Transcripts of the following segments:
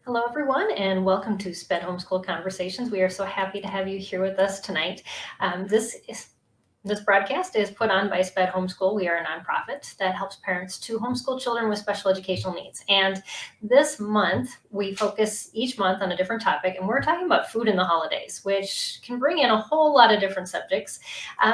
Hello, everyone, and welcome to SPED Homeschool Conversations. We are so happy to have you here with us tonight. This broadcast is put on by SPED Homeschool. We are a nonprofit that helps parents to homeschool children with special educational needs. And this month, we focus each month on a different topic, and we're talking about food in the holidays, which can bring in a whole lot of different subjects.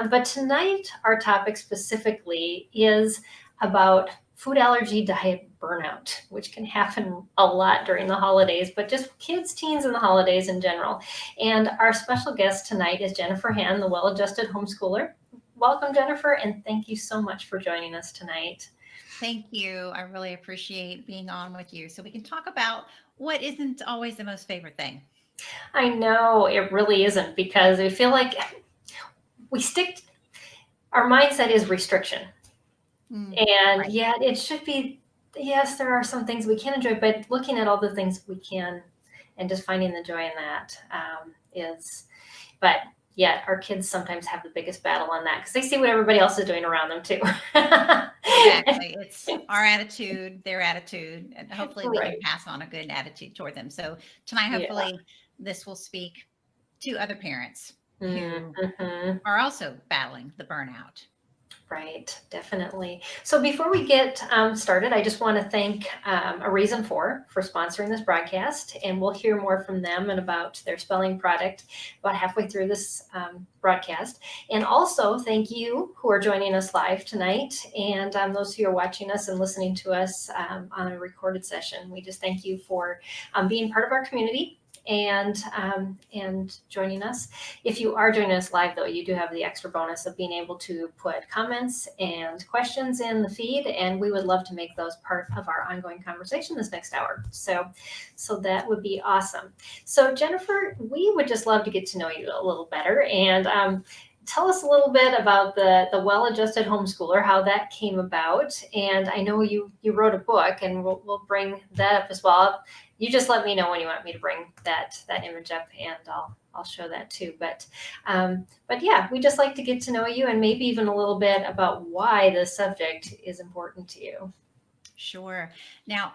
But tonight, our topic specifically is about food allergy diet burnout, which can happen a lot during the holidays, but just kids, teens, and the holidays in general. And our special guest tonight is Jennifer Henn, the Well-Adjusted Homeschooler. Welcome, Jennifer, and thank you so much for joining us tonight. Thank you. I really appreciate being on with you so we can talk about what isn't always the most favorite thing. I know it really isn't, because I feel like our mindset is restriction. And Right. yet it should be, yes, there are some things we can enjoy, but looking at all the things we can and just finding the joy in that but yet our kids sometimes have the biggest battle on that because they see what everybody else is doing around them too. Exactly. It's our attitude, their attitude, and hopefully we can Right. pass on a good attitude toward them. So tonight, Yeah. hopefully, this will speak to other parents who Mm-hmm. are also battling the burnout. Right, definitely. So before we get started, I just want to thank A Reason for sponsoring this broadcast, and we'll hear more from them and about their spelling product about halfway through this broadcast. And also thank you who are joining us live tonight, and those who are watching us and listening to us on a recorded session. We just thank you for being part of our community and joining us. If you are joining us live, though, you do have the extra bonus of being able to put comments and questions in the feed, and we would love to make those part of our ongoing conversation this next hour. So that would be awesome. So Jennifer, we would just love to get to know you a little better, and tell us a little bit about the Well-Adjusted Homeschooler, how that came about. And I know you wrote a book, and we'll bring that up as well. You just let me know when you want me to bring that image up, and I'll show that too. But yeah, we just like to get to know you and maybe even a little bit about why this subject is important to you. Sure. Now,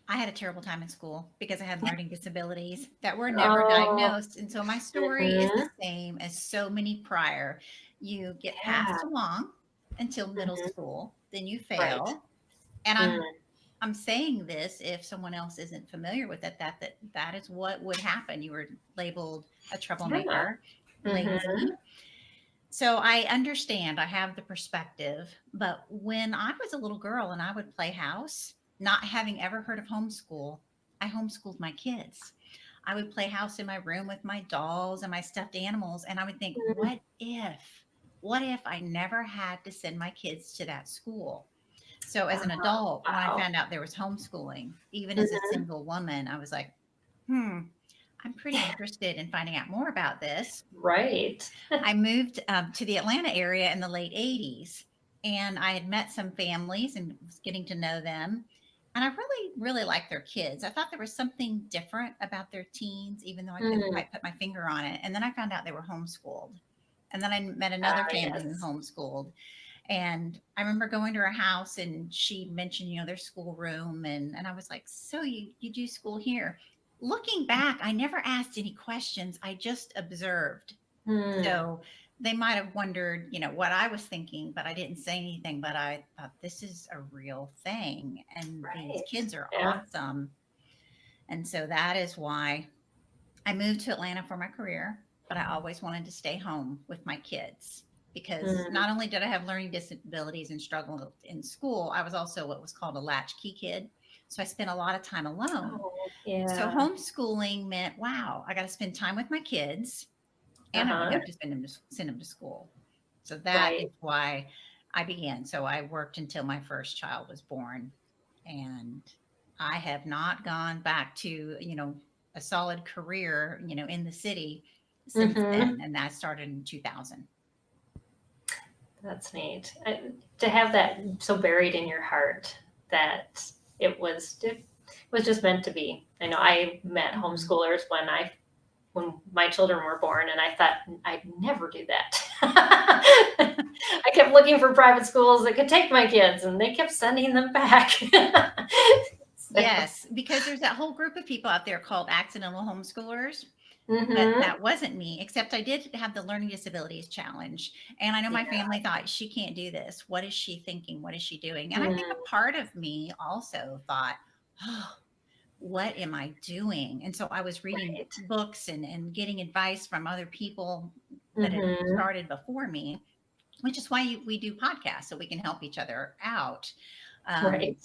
I had a terrible time in school because I had learning disabilities that were never Oh, diagnosed. And so my story is the hmm, same as so many prior. You get yeah, passed along until middle hmm, school, then you right. fail. And Mm, I'm saying this if someone else isn't familiar with it, that is what would happen. You were labeled a yeah. troublemaker, Hmm. lazy. So I understand, I have the perspective, but when I was a little girl and I would play house, not having ever heard of homeschool, I homeschooled my kids. I would play house in my room with my dolls and my stuffed animals, and I would think, what if I never had to send my kids to that school? So as an Oh, adult, when I wow. found out there was homeschooling, even as a Hmm. single woman, I was like, hmm, I'm pretty interested in finding out more about this. Right. I moved to the Atlanta area in the late 80s, and I had met some families and was getting to know them. And I really, really liked their kids. I thought there was something different about their teens, even though I couldn't Mm. quite put my finger on it. And then I found out they were homeschooled. And then I met another Ah, family who yes. homeschooled. And I remember going to her house and she mentioned, their schoolroom. And I was like, so you do school here? Looking back, I never asked any questions. I just observed. Hmm. So they might have wondered, what I was thinking, but I didn't say anything. But I thought this is a real thing, and these Right. kids are Yeah. awesome. And so that is why I moved to Atlanta for my career, but I always wanted to stay home with my kids because Mm. not only did I have learning disabilities and struggle in school, I was also what was called a latchkey kid. So I spent a lot of time alone. Oh, So yeah. homeschooling meant, wow, I got to spend time with my kids and I don't Uh-huh. have to send them to school. So that Right. is why I began. So I worked until my first child was born, and I have not gone back to, a solid career, in the city since Hmm. then. And that started in 2000. That's neat. To have that so buried in your heart that it was just meant to be. I know I met Mhm. homeschoolers when my children were born, and I thought I'd never do that. I kept looking for private schools that could take my kids, and they kept sending them back. So, Yes, because there's that whole group of people out there called accidental homeschoolers. But Mm-hmm. that wasn't me, except I did have the learning disabilities challenge. And I know my Yeah. family thought, she can't do this. What is she thinking? What is she doing? And I think Mm, a part of me also thought, oh, what am I doing? And so I was reading right. books and getting advice from other people that had Mm-hmm. started before me, which is why we do podcasts so we can help each other out. Um, Right.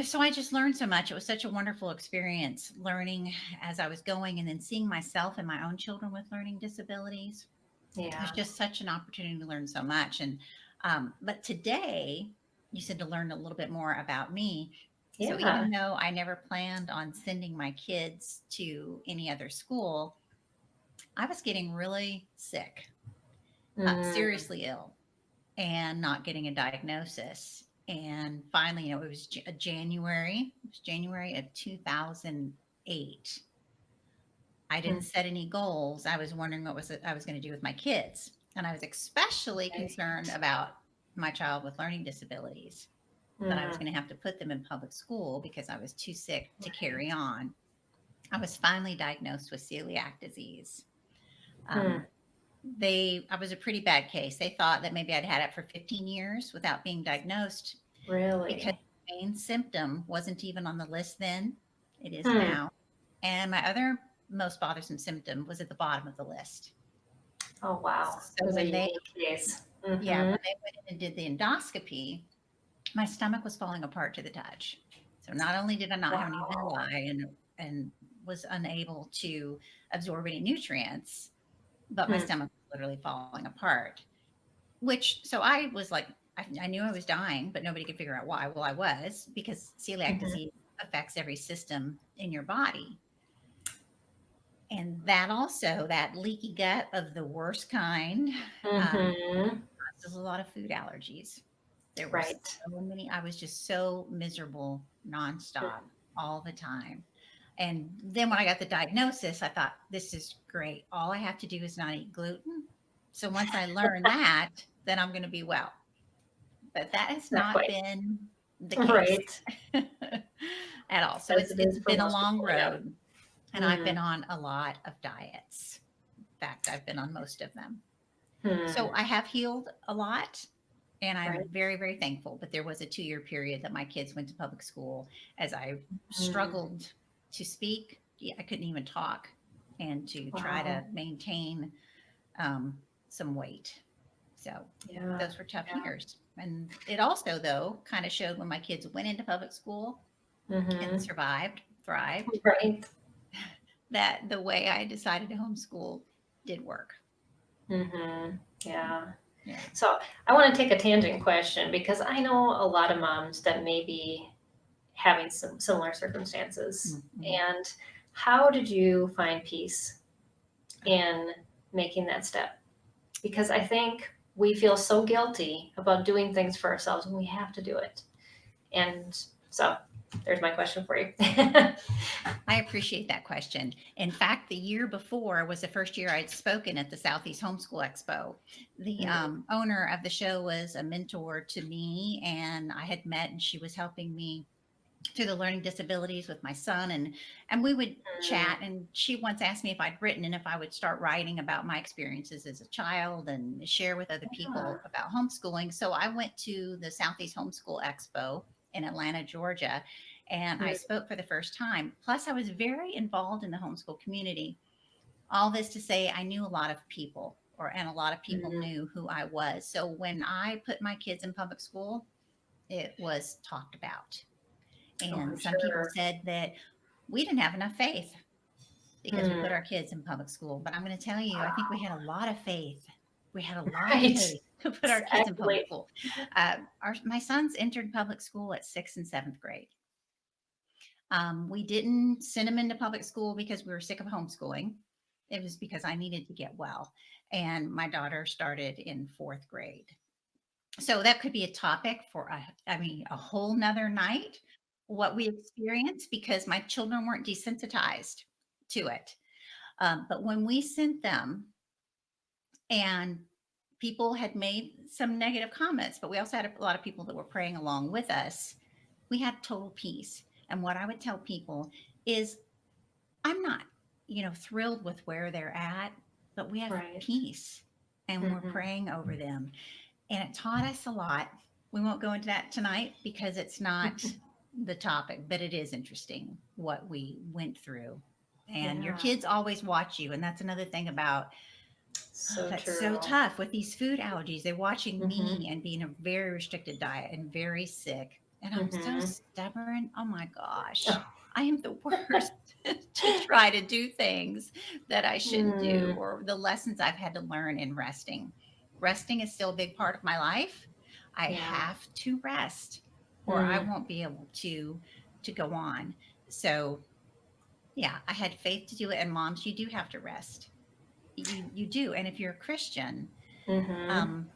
so I just learned so much. It was such a wonderful experience learning as I was going and then seeing myself and my own children with learning disabilities. It was Yeah. just such an opportunity to learn so much. And, but today you said to learn a little bit more about me. So Yeah. even though I never planned on sending my kids to any other school, I was getting really sick, Mm, seriously ill, and not getting a diagnosis. And finally, it was January. It was January of 2008. I didn't mm, set any goals. I was wondering what I was going to do with my kids, and I was especially concerned right. about my child with learning disabilities, that I was Mm, going to have to put them in public school because I was too sick to right. carry on. I was finally diagnosed with celiac disease. Mm, Um, I was a pretty bad case. They thought that maybe I'd had it for 15 years without being diagnosed because really. the main symptom wasn't even on the list then. It is Hmm. now. And my other most bothersome symptom was at the bottom of the list. Oh, wow. It So was a unique case. yeah, Mm-hmm. when they went in and did the endoscopy, my stomach was falling apart to the touch. So not only did I not have any Wow. villi and was unable to absorb any nutrients, but my Hmm. stomach was literally falling apart. Which so I was like, I knew I was dying, but nobody could figure out why. Well, I was because celiac Mm-hmm. disease affects every system in your body. And that also, that leaky gut of the worst kind, Mm-hmm. causes a lot of food allergies. There were so Right. many, I was just so miserable nonstop Mm, all the time. And then when I got the diagnosis, I thought, this is great. All I have to do is not eat gluten. So once I learn that, then I'm going to be well. But that has not not quite. been the case Right. at all. So As it's it it's is for been a most long people. Yeah. road, and I've Mm. been on a lot of diets. In fact, I've been on most of them. So Hmm. I have healed a lot, and I'm Right. very, very thankful. But there was a 2-year period that my kids went to public school as I Mm. struggled to speak. Yeah, I couldn't even talk, and to try Wow. to maintain um, some weight. So Yeah. those were tough Yeah. years. And it also, though, kind of showed when my kids went into public school and Mm-hmm. survived, thrived, Right. that the way I decided to homeschool did work. Mm-hmm. Yeah. Yeah. So I want to take a tangent question because I know a lot of moms that may be having some similar circumstances. Mhm. And how did you find peace in making that step? Because I think we feel so guilty about doing things for ourselves when we have to do it. And so there's my question for you. I appreciate that question. In fact, the year before was the first year I'd spoken at the Southeast Homeschool Expo. The owner of the show was a mentor to me, and I had met, and she was helping me through the learning disabilities with my son, and we would chat. And she once asked me if I'd written and if I would start writing about my experiences as a child and share with other Yeah. people about homeschooling. So I went to the Southeast Homeschool Expo in Atlanta, Georgia, and I Mm, spoke for the first time. Plus, I was very involved in the homeschool community. All this to say, I knew a lot of people, and a lot of people mm, knew who I was. So when I put my kids in public school, it was talked about. oh, And I'm some people sure. said that we didn't have enough faith because we Mm, put our kids in public school. But I'm going to tell you, I think we had a lot of faith. We had a lot of right. faith to put our kids in public Exactly. school. My sons entered public school at 6th and 7th grade. We didn't send them into public school because we were sick of homeschooling. It was because I needed to get well. And my daughter started in 4th grade. So that could be a topic for a whole nother night, what we experienced, because my children weren't desensitized to it. But when we sent them, and people had made some negative comments, but we also had a lot of people that were praying along with us, we had total peace. And what I would tell people is I'm not, thrilled with where they're at, but we have Right. peace and we're Mhm. praying over them. And it taught us a lot. We won't go into that tonight because it's not the topic, but it is interesting what we went through. And your Yeah. kids always watch you. And that's another thing about So that's so true. tough with these food allergies. They're watching Mhm. me and being a very restricted diet and very sick. And I'm so Mhm. stubborn. Oh my gosh. Oh. I am the worst to try to do things that I shouldn't do, Mm. or the lessons I've had to learn in resting. Resting is still a big part of my life. I Yeah. have to rest or I Mm. won't be able to go on. So, yeah, I had faith to do it, and moms, you do have to rest. You do. And if you're a Christian, Mhm. um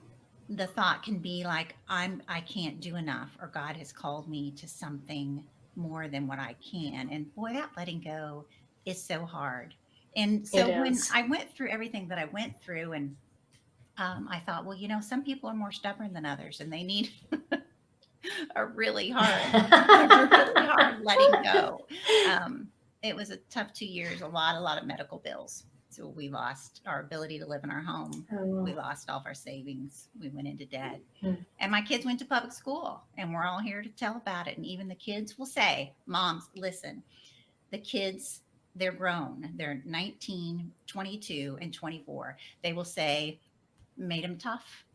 the thought can be like I can't do enough, or God has called me to something more than what I can. And boy, that letting go is so hard. And It so when is. I went through everything that I went through, and I thought, well, some people are more stubborn than others, and they need a really hard, a really hard letting go. Um, it was a tough 2 years, a lot of medical bills. So we lost our ability to live in our home. We Oh. lost all of our savings. We went into debt. Mm. And my kids went to public school, and we're all here to tell about it. And even the kids will say, Moms, listen, the kids, they're grown. They're 19, 22, and 24. They will say, made them tough.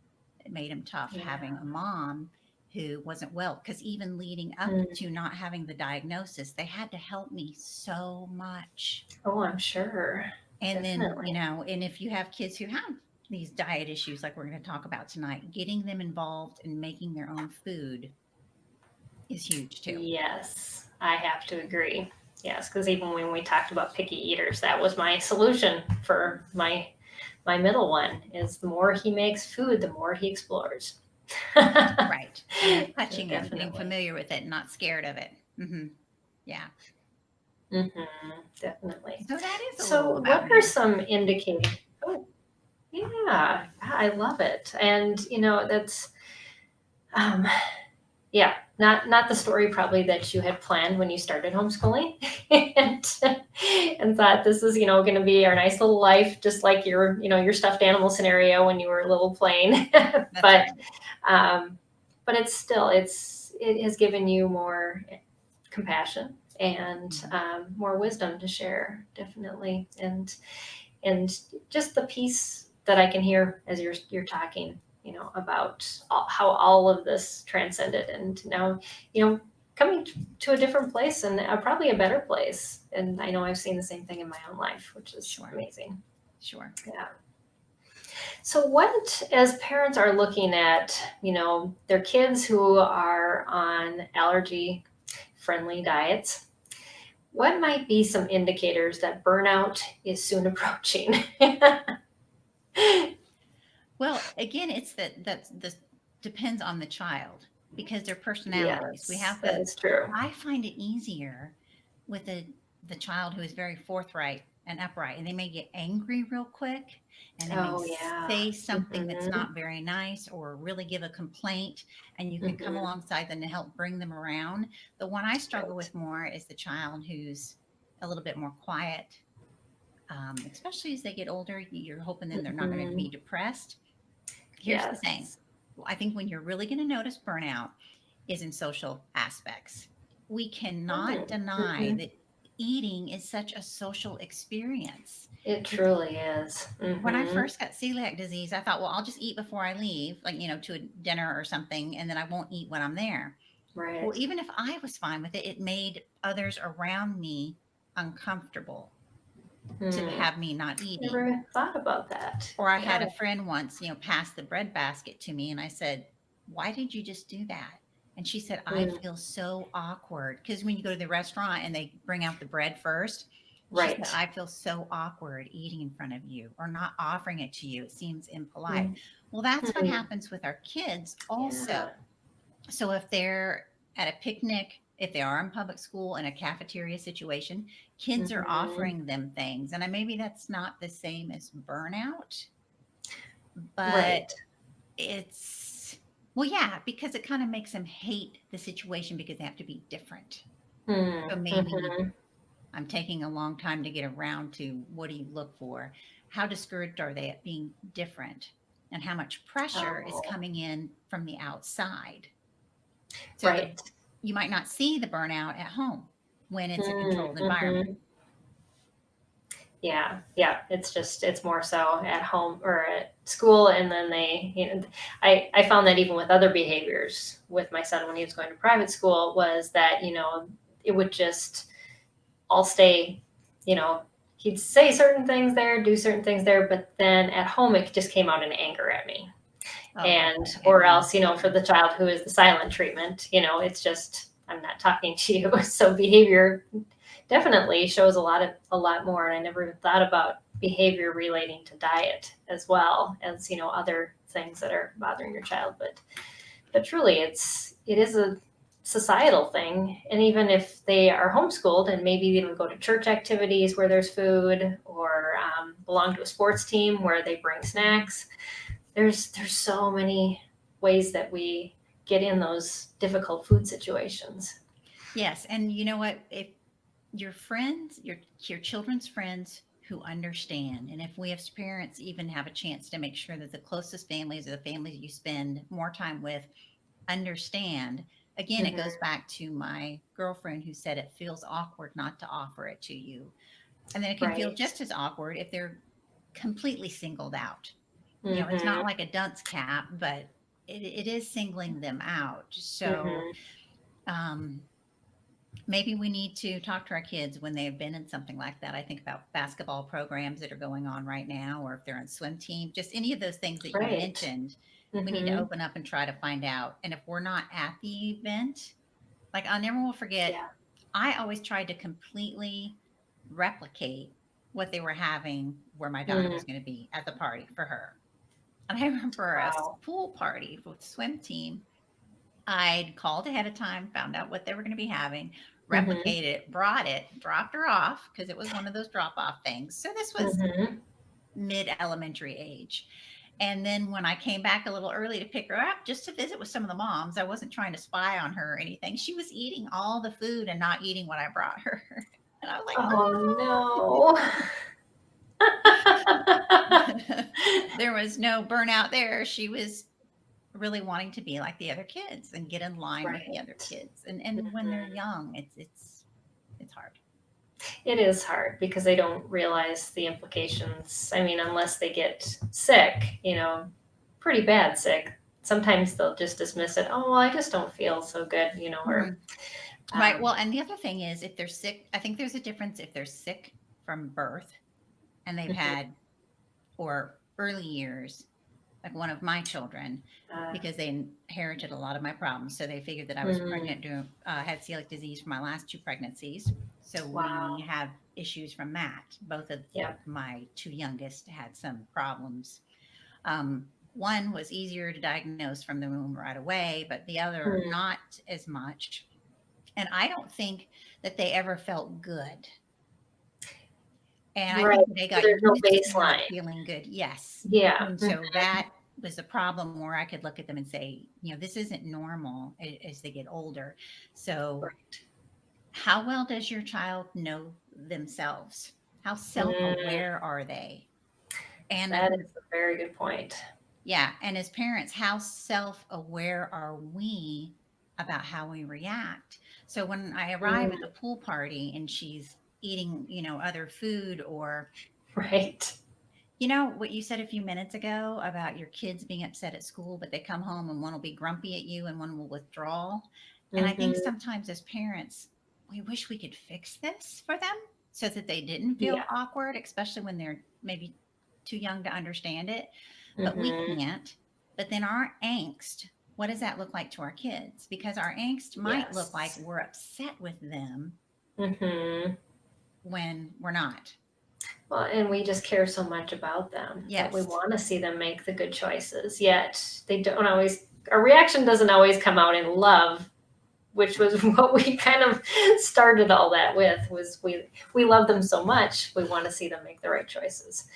It made them tough having Yeah. a mom who wasn't well. Because even leading up Mm. to not having the diagnosis, they had to help me so much. Oh, I'm sure. And then, Definitely. and if you have kids who have these diet issues, like we're going to talk about tonight, getting them involved in making their own food is huge too. Yes, I have to agree. Yes, because even when we talked about picky eaters, that was my solution for my middle one. Is the more he makes food, the more he explores. Right. And So touching them, getting definitely. familiar with it, not scared of it. Yeah. Definitely. So that is a So, little what about are me. some indicators? Oh, yeah, I love it, and that's um, yeah, not the story probably that you had planned when you started homeschooling, and thought this is going to be our nice little life, just like your stuffed animal scenario when you were a little plain, That's but right. um, but it has given you more compassion and Mhm. more wisdom to share, definitely, and just the peace that I can hear as you're talking, about how all of this transcended, and now, coming to a different place and probably a better place. And I know I've seen the same thing in my own life, which is Sure. amazing. Sure. Yeah. So, what, as parents are looking at, their kids who are on allergy friendly diets, what might be some indicators that burnout is soon approaching? Well, again, it's that's this depends on the child because their personalities. We Yes, have that the is true. I find it easier with the child who is very forthright and upright, and they may get angry real quick, and they may Oh, yeah. say something that's Mhm. not very nice or really give a complaint, and you can come Mhm. alongside them to help bring them around. The one I struggle Right. with more is the child who's a little bit more quiet, especially as they get older. You're hoping then they're not going to be Mhm. depressed. Here's the thing. Yes. I think when you're really going to notice burnout is in social aspects. We cannot Mm. deny Mhm. that eating is such a social experience. It It's truly is. when I Mhm. first got celiac disease, I thought, well, I'll just eat before I leave, like, to a dinner or something, and then I won't eat when I'm there. Well, Right. even if I was fine with it, it made others around me uncomfortable to Hmm. have me not eating. Never thought about that. Or I Yeah. had a friend once, pass the bread basket to me, and I said, "Why did you just do that?" And she said, "I Mm. feel so awkward." Because when you go to the restaurant and they bring out the bread first, she said, Right. "I feel so awkward eating in front of you or not offering it to you. It seems impolite." Mm. Well, that's what Hmm. happens with our kids also. Yeah. So if they're at a picnic, if they are in public school in a cafeteria situation, kids are Mhm. offering them things. And maybe that's not the same as burnout, but Right. it's, well, yeah, because it kind of makes them hate the situation because they have to be different. So maybe Mm-hmm. I'm taking a long time to get around to what do you look for? How discouraged are they at being different? And how much pressure is Oh, coming in from the outside? So right. you might not see the burnout at home when it's a controlled environment. Mm-hmm. Yeah, yeah. It's more so at home or at school, and then I found that even with other behaviors with my son when he was going to private school was that it would just all stay, you know, he'd say certain things there, do certain things there, but then at home it just came out in anger at me. Oh, And okay. It or runs else, the for the gamut. child who is the silent treatment, it's just I'm not talking to you. So behavior definitely shows a lot more. And I never even thought about behavior relating to diet as well as, other things that are bothering your child. But truly it is a societal thing. And even if they are homeschooled and maybe even go to church activities where there's food, or belong to a sports team where they bring snacks, there's so many ways that we get in those difficult food situations. Yes, and you know what? If your friends, your children's friends who understand, and if we as parents even have a chance to make sure that the closest families or the families you spend more time with understand. Again, it goes Hmm. back to my girlfriend who said it feels awkward not to offer it to you. And then it can feel Right. just as awkward if they're completely singled out. It's not Hmm. like a dunce cap, but it is singling them out. So Hmm. um, maybe we need to talk to our kids when they've been in something like that. I think about basketball programs that are going on right now, or if they're on swim team, just any of those things that you Right. mentioned. We need to Hmm. open up and try to find out. And if we're not at the event, like I never will forget, Yeah. I always tried to completely replicate what they were having where my daughter Mm. was going to be at the party for her. And I remember a Wow. pool party with swim team. I'd called ahead of time, found out what they were going to be having, Hmm. replicated it, brought it, dropped her off because it was one of those drop off things. So this was Hmm. mid elementary age. And then when I came back a little early to pick her up just to visit with some of the moms, I wasn't trying to spy on her or anything. She was eating all the food and not eating what I brought her. And I was like, Oh no. oh, there was no burnout there. She was really wanting to be like the other kids and get in line with the other Right. kids. And when they're Hmm. young, it's hard. It is hard because they don't realize the implications. I mean, unless they get sick, pretty bad sick. Sometimes they'll just dismiss it. Oh, well, I just don't feel so good, or Mhm. Right. um, Well, and the other thing is if they're sick, I think there's a difference if they're sick from birth and they've mhm, had or early years, like one of my children, uh, because they inherited a lot of my problems. So they figured that I was mm, pregnant, during, had celiac disease for my last two pregnancies. So we wow. have issues from that. Both of Yeah. my two youngest had some problems. One was easier to diagnose from the womb right away, but the other Mm, not as much. And I don't think that they ever felt good. And I right. think they So got there's no used to not baseline. feeling good. Yes. Yeah. And Mhm, so that was a problem where I could look at them and say, this isn't normal as they get older. So, right. how well does your child know themselves? How self Mm, aware are they? And that is a very good point. yeah, and as parents, how self aware are we about how we react? So, when I arrive at Mm, the pool party and she's eating, other food or right. what you said a few minutes ago about your kids being upset at school, but they come home and one will be grumpy at you and one will withdraw. And I think Hmm. sometimes as parents, we wish we could fix this for them so that they didn't feel Yeah. awkward, especially when they're maybe too young to understand it. But we Hmm. can't. But then our angst, what does that look like to our kids? Because our angst might look like Yes. we're upset with them Hmm. when we're not. Well, and we just care so much about them that we Yes. want to see them make the good choices. Yet they don't always. Our reaction doesn't always come out in love, which was what we kind of started all that with. Was we love them so much, we want to see them make the right choices.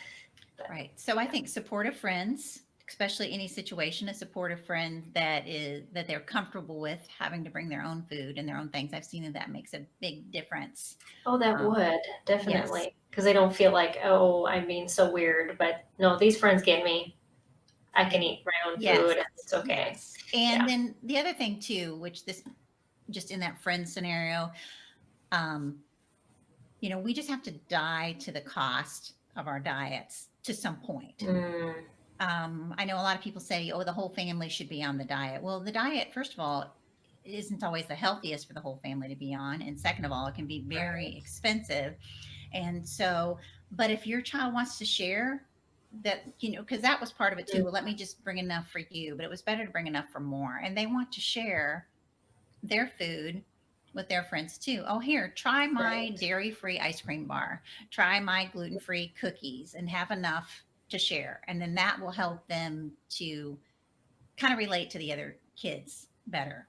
But Right. So I yeah. think supportive friends, especially any situation, a supportive friend that they're comfortable with having to bring their own food and their own things. I've seen that makes a big difference. Oh, that Um, would yes, definitely, because they don't feel like, oh, I'm being so weird. But no, these friends get me. I can they, eat my own food, yes, and it's okay. yes. And Yeah. then the other thing too, which this just in that friend scenario, um, we just have to die to the cost of our diets to some point. Mm, I know a lot of people say, oh, the whole family should be on the diet. Well, the diet, first of all, isn't always the healthiest for the whole family to be on. And second of all, it can be very right. expensive. And so, but if your child wants to share that, because that was part of it too. Mm, Well, let me just bring enough for you, but it was better to bring enough for more. And they want to share their food with their friends too. Oh, here, try my right. dairy free ice cream bar, try my gluten free cookies, and have enough to share. And then that will help them to kind of relate to the other kids better.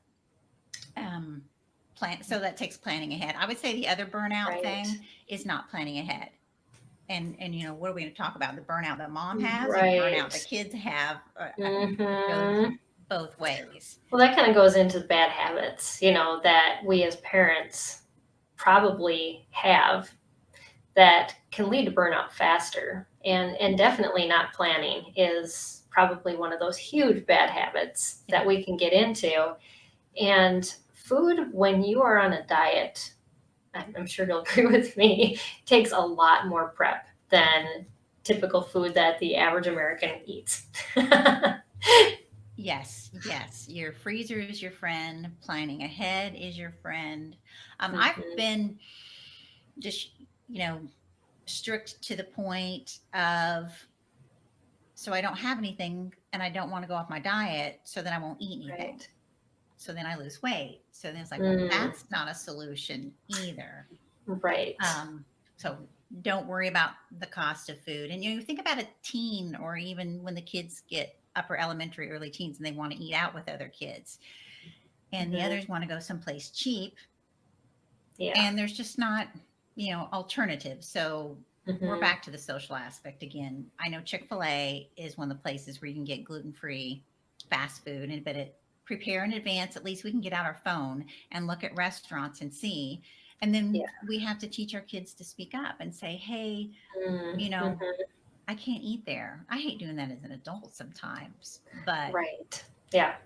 Um, so that takes planning ahead. I would say the other burnout Right. thing is not planning ahead. And what are we going to talk about? The burnout that mom has or the burnout that Right. kids have? It goes Hmm. both ways. Well, that kind of goes into the bad habits, that we as parents probably have that can lead to burnout faster. And definitely not planning is probably one of those huge bad habits It that is. we can get into. And food, when you are on a diet, I'm sure you'll agree with me, takes a lot more prep than typical food that the average American eats. Yes, yes. Your freezer is your friend. Planning ahead is your friend. I've Mhm. been just, you know, strict to the point of so I don't have anything and I don't want to go off my diet, so then I won't eat anything. Right. So then I lose weight. So then it's like, well, Mm, that's not a solution either. right. So don't worry about the cost of food. And you think about a teen or even when the kids get upper elementary, early teens, and they want to eat out with other kids and the Mhm. others want to go someplace cheap Yeah. and there's just not alternatives. So we're Mhm. back to the social aspect again. I know Chick-fil-A is one of the places where you can get gluten-free fast food, and but it prepare in advance. At least we can get out our phone and look at restaurants and see, and then Yeah. we have to teach our kids to speak up and say, hey, Mm, you know mhm. I can't eat there. I hate doing that as an adult sometimes, but Right. Yeah.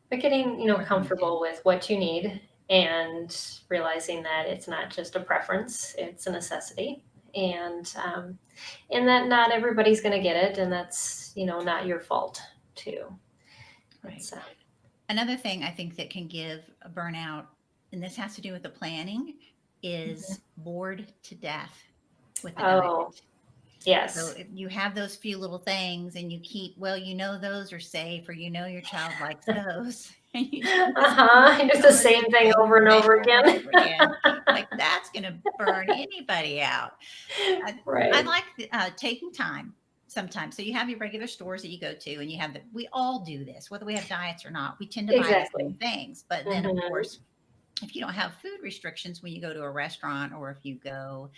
But getting, we're going to. comfortable with what you need and realizing that it's not just a preference, it's a necessity. And that not everybody's going to get it, and that's, not your fault too. Right. It's Another thing I think that can give a burnout, and this has to do with the planning, Mhm. is bored to death with the Oh, diet. So yes. if you have those few little things and you keep, well, those are safe, or your child likes those, and you do this, Uh-huh. Just the same the thing same over and thing over over and again. over again. Like that's going to burn anybody out. I Right. like taking time sometimes. So you have your regular stores that you go to, and we all do this, whether we have diets or not. We tend to buy the same Exactly. things. But then, of Mhm. course, if you don't have food restrictions when you go to a restaurant or if you go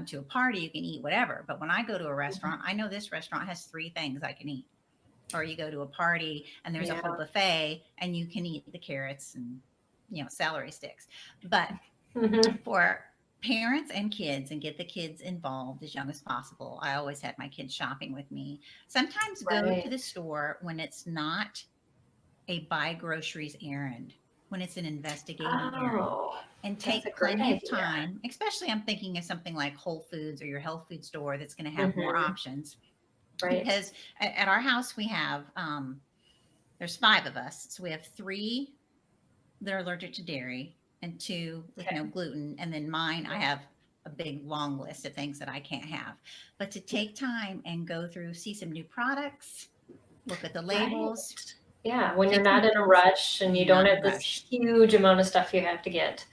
to a party, you can eat whatever. But when I go to a restaurant, I know this restaurant has three things I can eat. Or you go to a party and there's a whole Yeah. buffet and you can eat the carrots and celery sticks. But Mhm. for parents and kids and get the kids involved as young as possible. I always had my kids shopping with me. Sometimes go to Right. the store when it's not a buy groceries errand, when it's an investigating errand, Oh, and that's a take great plenty of idea. time, especially I'm thinking of something like Whole Foods or your health food store that's going to have more Mhm. options. Right. Because at our house, we have, there's five of us. So we have three that are allergic to dairy and two with no Okay. gluten. And then mine, I have a big long list of things that I can't have. But to take time and go through, see some new products, look at the Right. labels, Yeah, when you're take some not in a things rush and when you you're don't not in a have this rush. huge amount of stuff you have to get.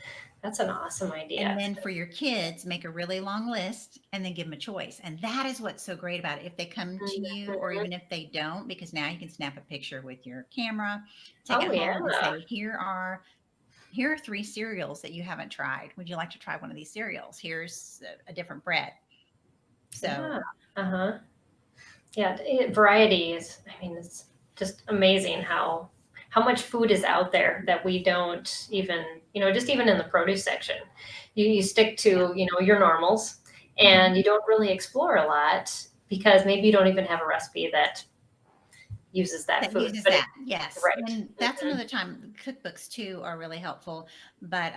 That's an awesome And idea. then for your kids, make a really long list and then give them a choice. And that is what's so great about it. If they come to you, or Mhm. even if they don't, because now you can snap a picture with your camera, take it Oh, yeah. home and say, here are three cereals that you haven't tried. Would you like to try one of these cereals? Here's a different bread. So Yeah. Uh-huh. Yeah, variety is, I mean, it's just amazing how much food is out there that we don't even, just even in the produce section. You stick Yeah. to, your normals, Mhm. and you don't really explore a lot because maybe you don't even have a recipe that uses that That food. uses But that, yes. right. And that's Mhm. another time cookbooks too are really helpful. But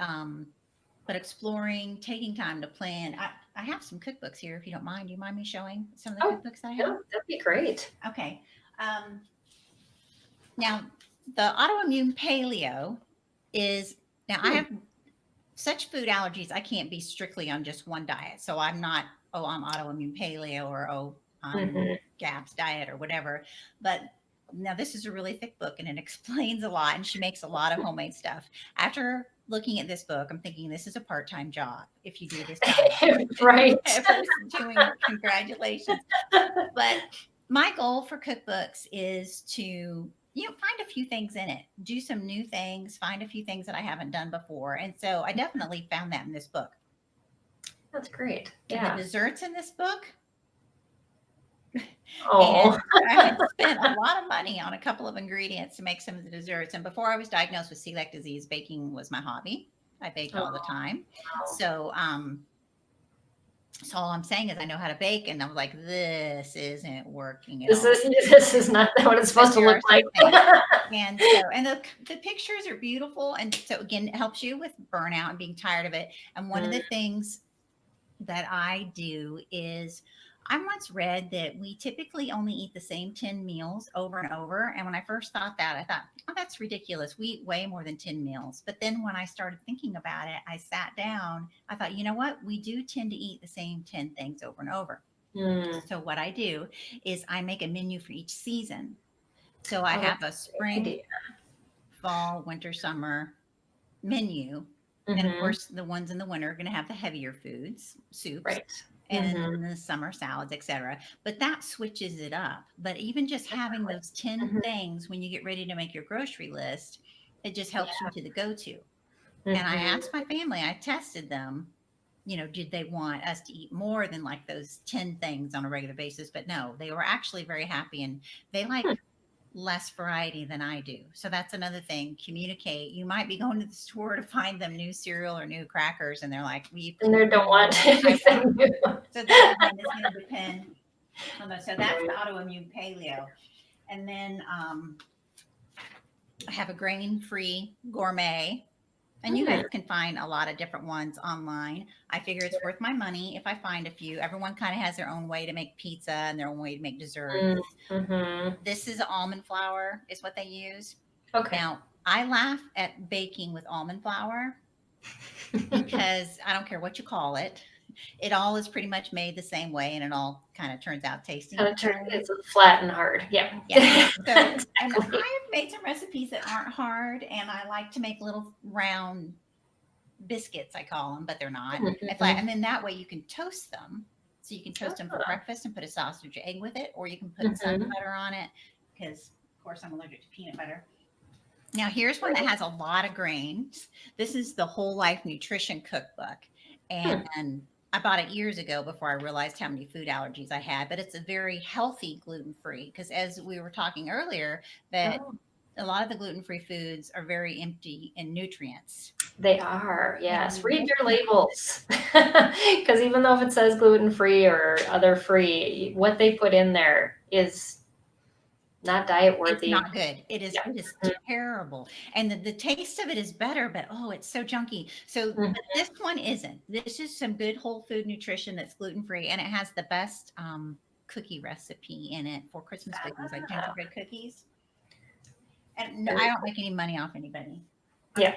exploring, taking time to plan. I have some cookbooks here if you don't mind. Do you mind me showing some of the Oh, cookbooks that I yeah, have? that'd be great. Okay. Um, now the autoimmune paleo is now I Hmm. have such food allergies, I can't be strictly on just one diet. So I'm not, oh, I'm autoimmune paleo or, oh, I'm Hmm. GAPS diet or whatever. But now this is a really thick book and it explains a lot and she makes a lot of homemade stuff. After looking at this book, I'm thinking this is a part-time job if you do this diet. Right. Whoever's doing it, congratulations. But my goal for cookbooks is to, find a few things in it, do some new things, find a few things that I haven't done before. And so I definitely found that in this book. That's great. The Yeah. desserts in this book, Oh. and I had spent a lot of money on a couple of ingredients to make some of the desserts. And before I was diagnosed with celiac disease, baking was my hobby. I baked all the Oh, time. wow. So all I'm saying is I know how to bake, and I'm like, this isn't working at This all. is this is not what it's But supposed to there look are like. some things. And so, and the pictures are beautiful. And so again, it helps you with burnout and being tired of it. And one of Mm, the things that I do is I once read that we typically only eat the same 10 meals over and over. And when I first thought that, I thought, oh, that's ridiculous. We eat way more than 10 meals. But then when I started thinking about it, I sat down. I thought, you know what? We do tend to eat the same 10 things over and over. mm. So what I do is I make a menu for each season. So I Oh, have that's a a great spring, idea. fall, winter, summer menu. And of Mhm. course, the ones in the winter are going to have the heavier foods, soups, Right. and Mhm. in the summer salads, etc. But that switches it up. But even just having those 10 Mhm. things when you get ready to make your grocery list, it just helps you Yeah. to the go-to. And I Mhm. asked my family, I tested them, did they want us to eat more than like those 10 things on a regular basis? But no, they were actually very happy and they like Hmm. less variety than I do. So that's another thing. Communicate. You might be going to the store to find them new cereal or new crackers, and they're like, "Will you And please they bring don't me want what I want?" anything new. So that again is going to depend on those. So that's the Right. autoimmune paleo, and then I have a grain-free gourmet. And you guys Mm. can find a lot of different ones online. I figure it's worth my money if I find a few. Everyone kind of has their own way to make pizza and their own way to make dessert. Mm. Mhm. This is almond flour, is what they use. Okay. Now, I laugh at baking with almond flour because I don't care what you call it. It all is pretty much made the same way and it all kind of turns out tasting Kind the of turn same. it's flat and hard. Yeah. Yeah. So, and Exactly. I've made some recipes that aren't hard and I like to make little round biscuits, I call them, but they're not. And flat. Mhm. And then that way you can toast them. So you can toast them for Ah. breakfast and put a sausage or egg with it, or you can put sun Mhm. butter on it because, of course, I'm allergic to peanut butter. Now, here's one that Right. has a lot of grains. This is the Whole Life Nutrition Cookbook. Hmm. And I bought it years ago before I realized how many food allergies I had, but it's a very healthy gluten free because, as we were talking earlier, that Oh, a lot of the gluten free foods are very empty in nutrients. they are. Yes. And Read this your one, labels. Because even though if it says gluten free or other free, what they put in there is not diet it's worthy. not good. Yeah. It is terrible. And the taste of it is better, but oh, it's so junky. So, Mhm. but this one isn't. This is some good whole food nutrition that's gluten free, and it has the best cookie recipe in it for Christmas cookies, like Ah, gingerbread cookies. And no, I very don't cool. make any money off anybody. Yeah.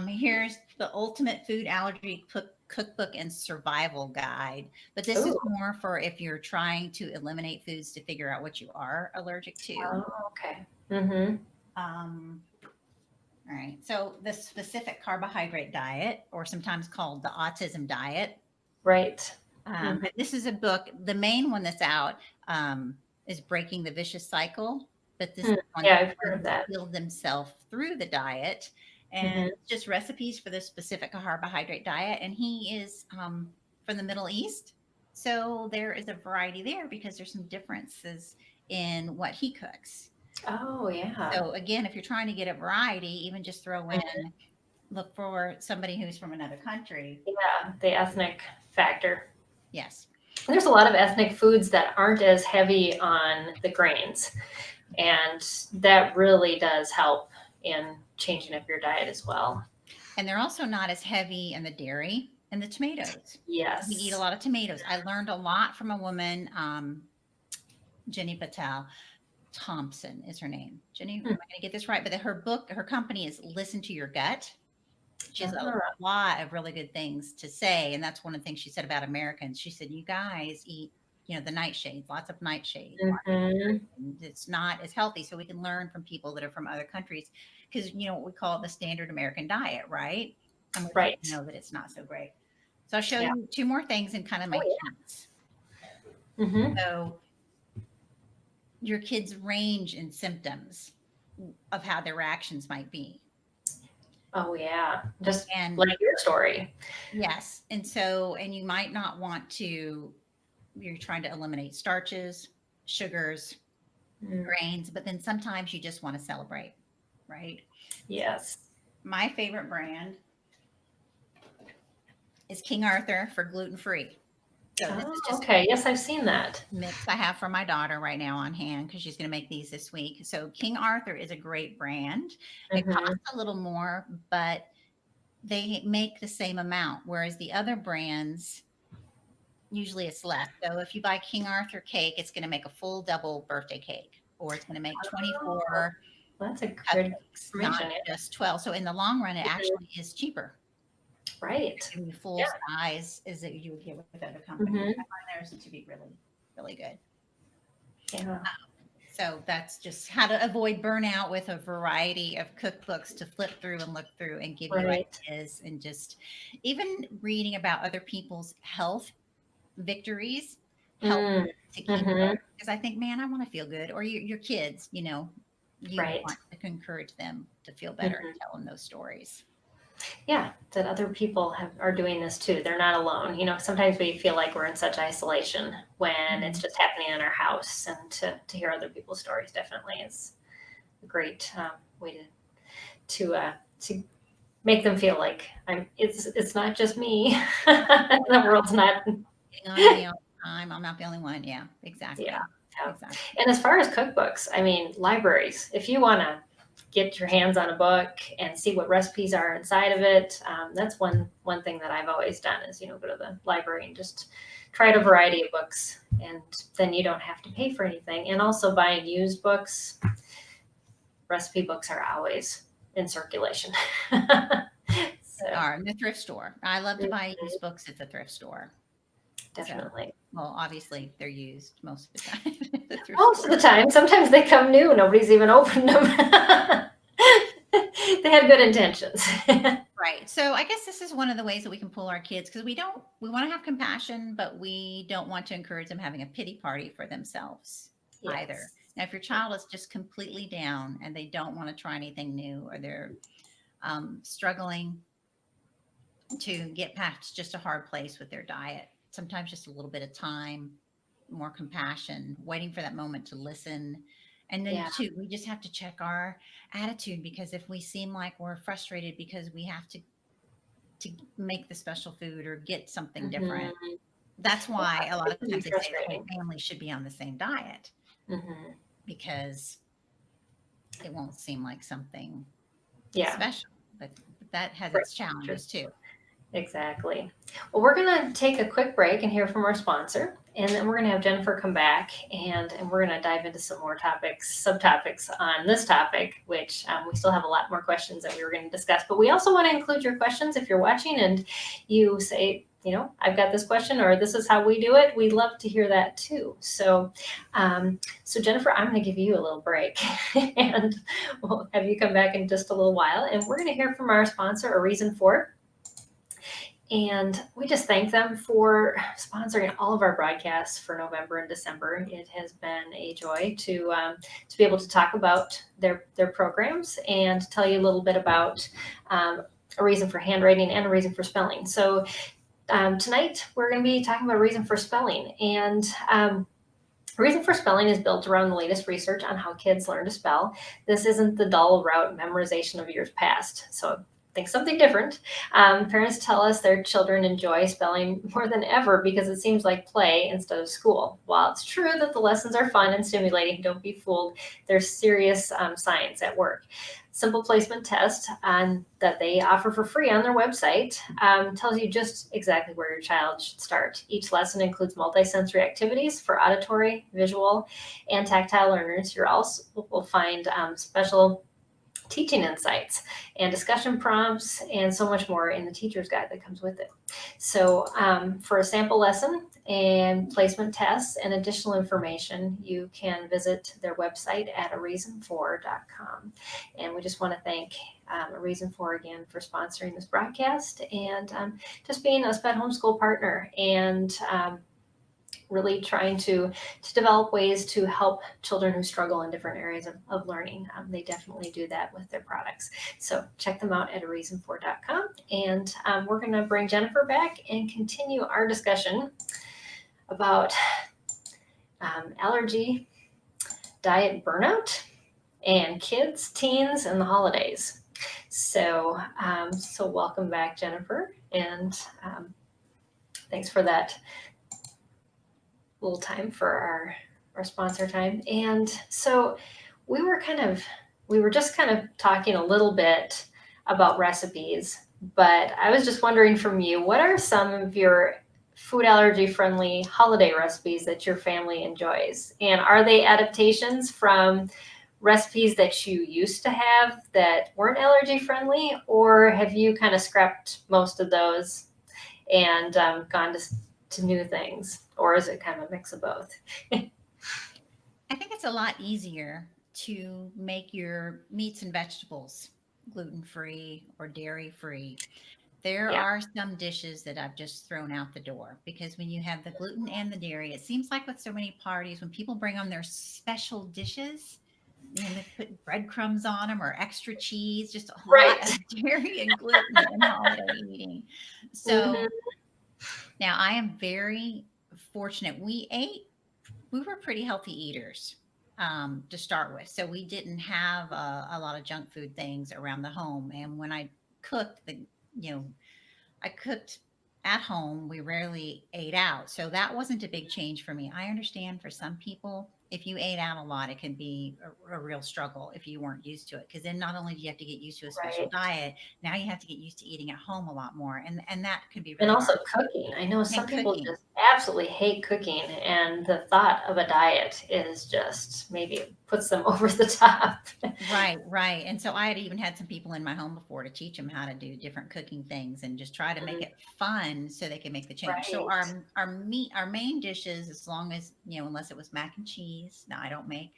Here's the ultimate food allergy cookbook and survival guide. But this is Ooh. more for if you're trying to eliminate foods to figure out what you are allergic to. Oh, okay. Mm-hmm. Um, all right. So the specific carbohydrate diet, or sometimes called the autism diet. Right. Mm-hmm. This is a book. The main one that's out is Breaking the Vicious Cycle, but this is on Yeah, I've heard people of who that. build themselves through the diet and Mm-hmm. just recipes for the specific carbohydrate diet. And he is from the Middle East. So there is a variety there because there's some differences in what he cooks. Oh, yeah. So again, if you're trying to get a variety, even just throw in, Mhm. look for somebody who's from another country. Yeah, the ethnic factor. Yes. There's a lot of ethnic foods that aren't as heavy on the grains, and that really does help in changing up your diet as well. And they're also not as heavy in the dairy and the tomatoes. We eat a Yes. lot of tomatoes. I learned a lot from a woman, Jenny Patel Thompson is her name. Jenny, am I Hmm. going to get this right? But her book, her company is Listen to Your Gut. She has a Ah, lot of really good things to say. And that's one of the things she said about Americans. She said, you guys eat, the nightshades, lots of nightshade. mhm. It's not as healthy. So we can learn from people that are from other countries because, what we call the standard American diet, right? And we Right. know that it's not so great. So I'll show Yeah. you two more things and kind of Oh, my yeah. hints. Hmm. So your kids range in symptoms of how their reactions might be. Oh, yeah. Just And like your story. yes, and you might not want to, you're trying to eliminate starches, sugars, Mm, grains, but then sometimes you just want to celebrate, right? So yes. my favorite brand is King Arthur for gluten free. So this Oh, is just okay. Yes, I've seen that. mix I have for my daughter right now on hand because she's going to make these this week. So King Arthur is a great brand. It Hmm. costs a little more, but they make the same amount, whereas the other brands usually it's less. So if you buy King Arthur cake, it's going to make a full double birthday cake, or it's going to make Oh, 24 that's a good cupcakes, not information. Yeah. just 12. So in the long run, it Mhm. actually is cheaper. Right. Giving you full Yeah. size as that you would get with other companies. I Hmm. find theirs to be really, really good. Yeah. So that's just how to avoid burnout with a variety of cookbooks to flip through and look through and give you Right. ideas and just even reading about other people's health victories help Mm. to keep Hmm. going. Because I think, man, I want to feel good. Or your kids, you Right. want to encourage them to feel better and Hmm. tell them those stories. Yeah, that other people are doing this too. They're not alone. Sometimes we feel like we're in such isolation when it's Mhm. just happening in our house, and to hear other people's stories definitely is a great way to make them feel like it's not just me. The world's not. Getting on me all the time. I'm not the only one. Yeah, Yeah, exactly. yeah. Exactly. And as far as cookbooks, I mean, libraries, if you want to get your hands on a book and see what recipes are inside of it, that's one thing that I've always done is, go to the library and just try a variety of books. And then you don't have to pay for anything. And also buying used books, recipe books are always in circulation. They So, are in the thrift store. I love to buy mhm, used books at the thrift store. So, definitely. well, obviously they're used most of the time at the thrift Most of store. the time, sometimes they come new, nobody's even opened them. They had good intentions. Right. So I guess this is one of the ways that we can pull our kids because we want to have compassion, but we don't want to encourage them having a pity party for themselves either. Yes. Now, if your child is just completely down and they don't want to try anything new or they're struggling to get past just a hard place with their diet, sometimes just a little bit of time, more compassion, waiting for that moment to listen. And then, Yeah. too, we just have to check our attitude because if we seem like we're frustrated because we have to make the special food or get something different. Mhm. That's why a lot It of can be times they say the whole frustrating. family should be on the same diet Mhm. because it won't seem like something Yeah. special. But that has Right. its challenges too. Exactly. Well, we're going to take a quick break and hear from our sponsor, and then we're going to have Jennifer come back, and we're going to dive into some more topics, subtopics on this topic, which we still have a lot more questions that we were going to discuss. But we also want to include your questions if you're watching and you say, I've got this question, or this is how we do it. We'd love to hear that too. So Jennifer, I'm going to give you a little break, and we'll have you come back in just a little while, and we're going to hear from our sponsor, A Reason For. And we just thank them for sponsoring all of our broadcasts for November and December. It has been a joy to be able to talk about their programs and tell you a little bit about a reason for handwriting and a reason for spelling. So tonight we're going to be talking about reason for spelling. And reason for spelling is built around the latest research on how kids learn to spell. This isn't the dull route memorization of years past. So think something different. Parents tell us their children enjoy spelling more than ever because it seems like play instead of school. While it's true that the lessons are fun and stimulating, don't be fooled. There's serious science at work. Simple placement test that they offer for free on their website tells you just exactly where your child should start. Each lesson includes multisensory activities for auditory, visual, and tactile learners. You also will find special teaching insights and discussion prompts and so much more in the teacher's guide that comes with it. So for a sample lesson and placement tests and additional information, you can visit their website at areason4.com. And we just want to thank A Reason For again for sponsoring this broadcast and just being a SPED Homeschool partner and really trying to develop ways to help children who struggle in different areas of learning. They definitely do that with their products. So check them out at areason4.com. And we're going to bring Jennifer back and continue our discussion about allergy diet burnout and kids, teens, and the holidays. So welcome back, Jennifer. And thanks for that little time for our sponsor time. And so we were just kind of talking a little bit about recipes, but I was just wondering from you, what are some of your food allergy friendly holiday recipes that your family enjoys? And are they adaptations from recipes that you used to have that weren't allergy friendly, or have you kind of scrapped most of those and gone to new things, or is it kind of a mix of both? I think it's a lot easier to make your meats and vegetables gluten-free or dairy-free. There Yeah. are some dishes that I've just thrown out the door because when you have the gluten and the dairy, it seems like with so many parties, when people bring on their special dishes, they put breadcrumbs on them or extra cheese, just a lot Right. of dairy and gluten in holiday eating. Mm-hmm. So now I am very fortunate. We were pretty healthy eaters to start with. So we didn't have a lot of junk food things around the home. And when I cooked, you know, I cooked at home. We rarely ate out. So that wasn't a big change for me. I understand for some people, if you ate out a lot, it can be a real struggle if you weren't used to it. Because then not only do you have to get used to a special Right. diet, now you have to get used to eating at home a lot more. And that could be And really also hard. cooking. I know some And people cooking. just absolutely hate cooking, and the thought of a diet is just maybe puts them over the top. Right, right. And so I had even had some people in my home before to teach them how to do different cooking things and just try to make it fun so they can make the change. So Right. our main dishes, as long as, unless it was mac and cheese. Now I don't make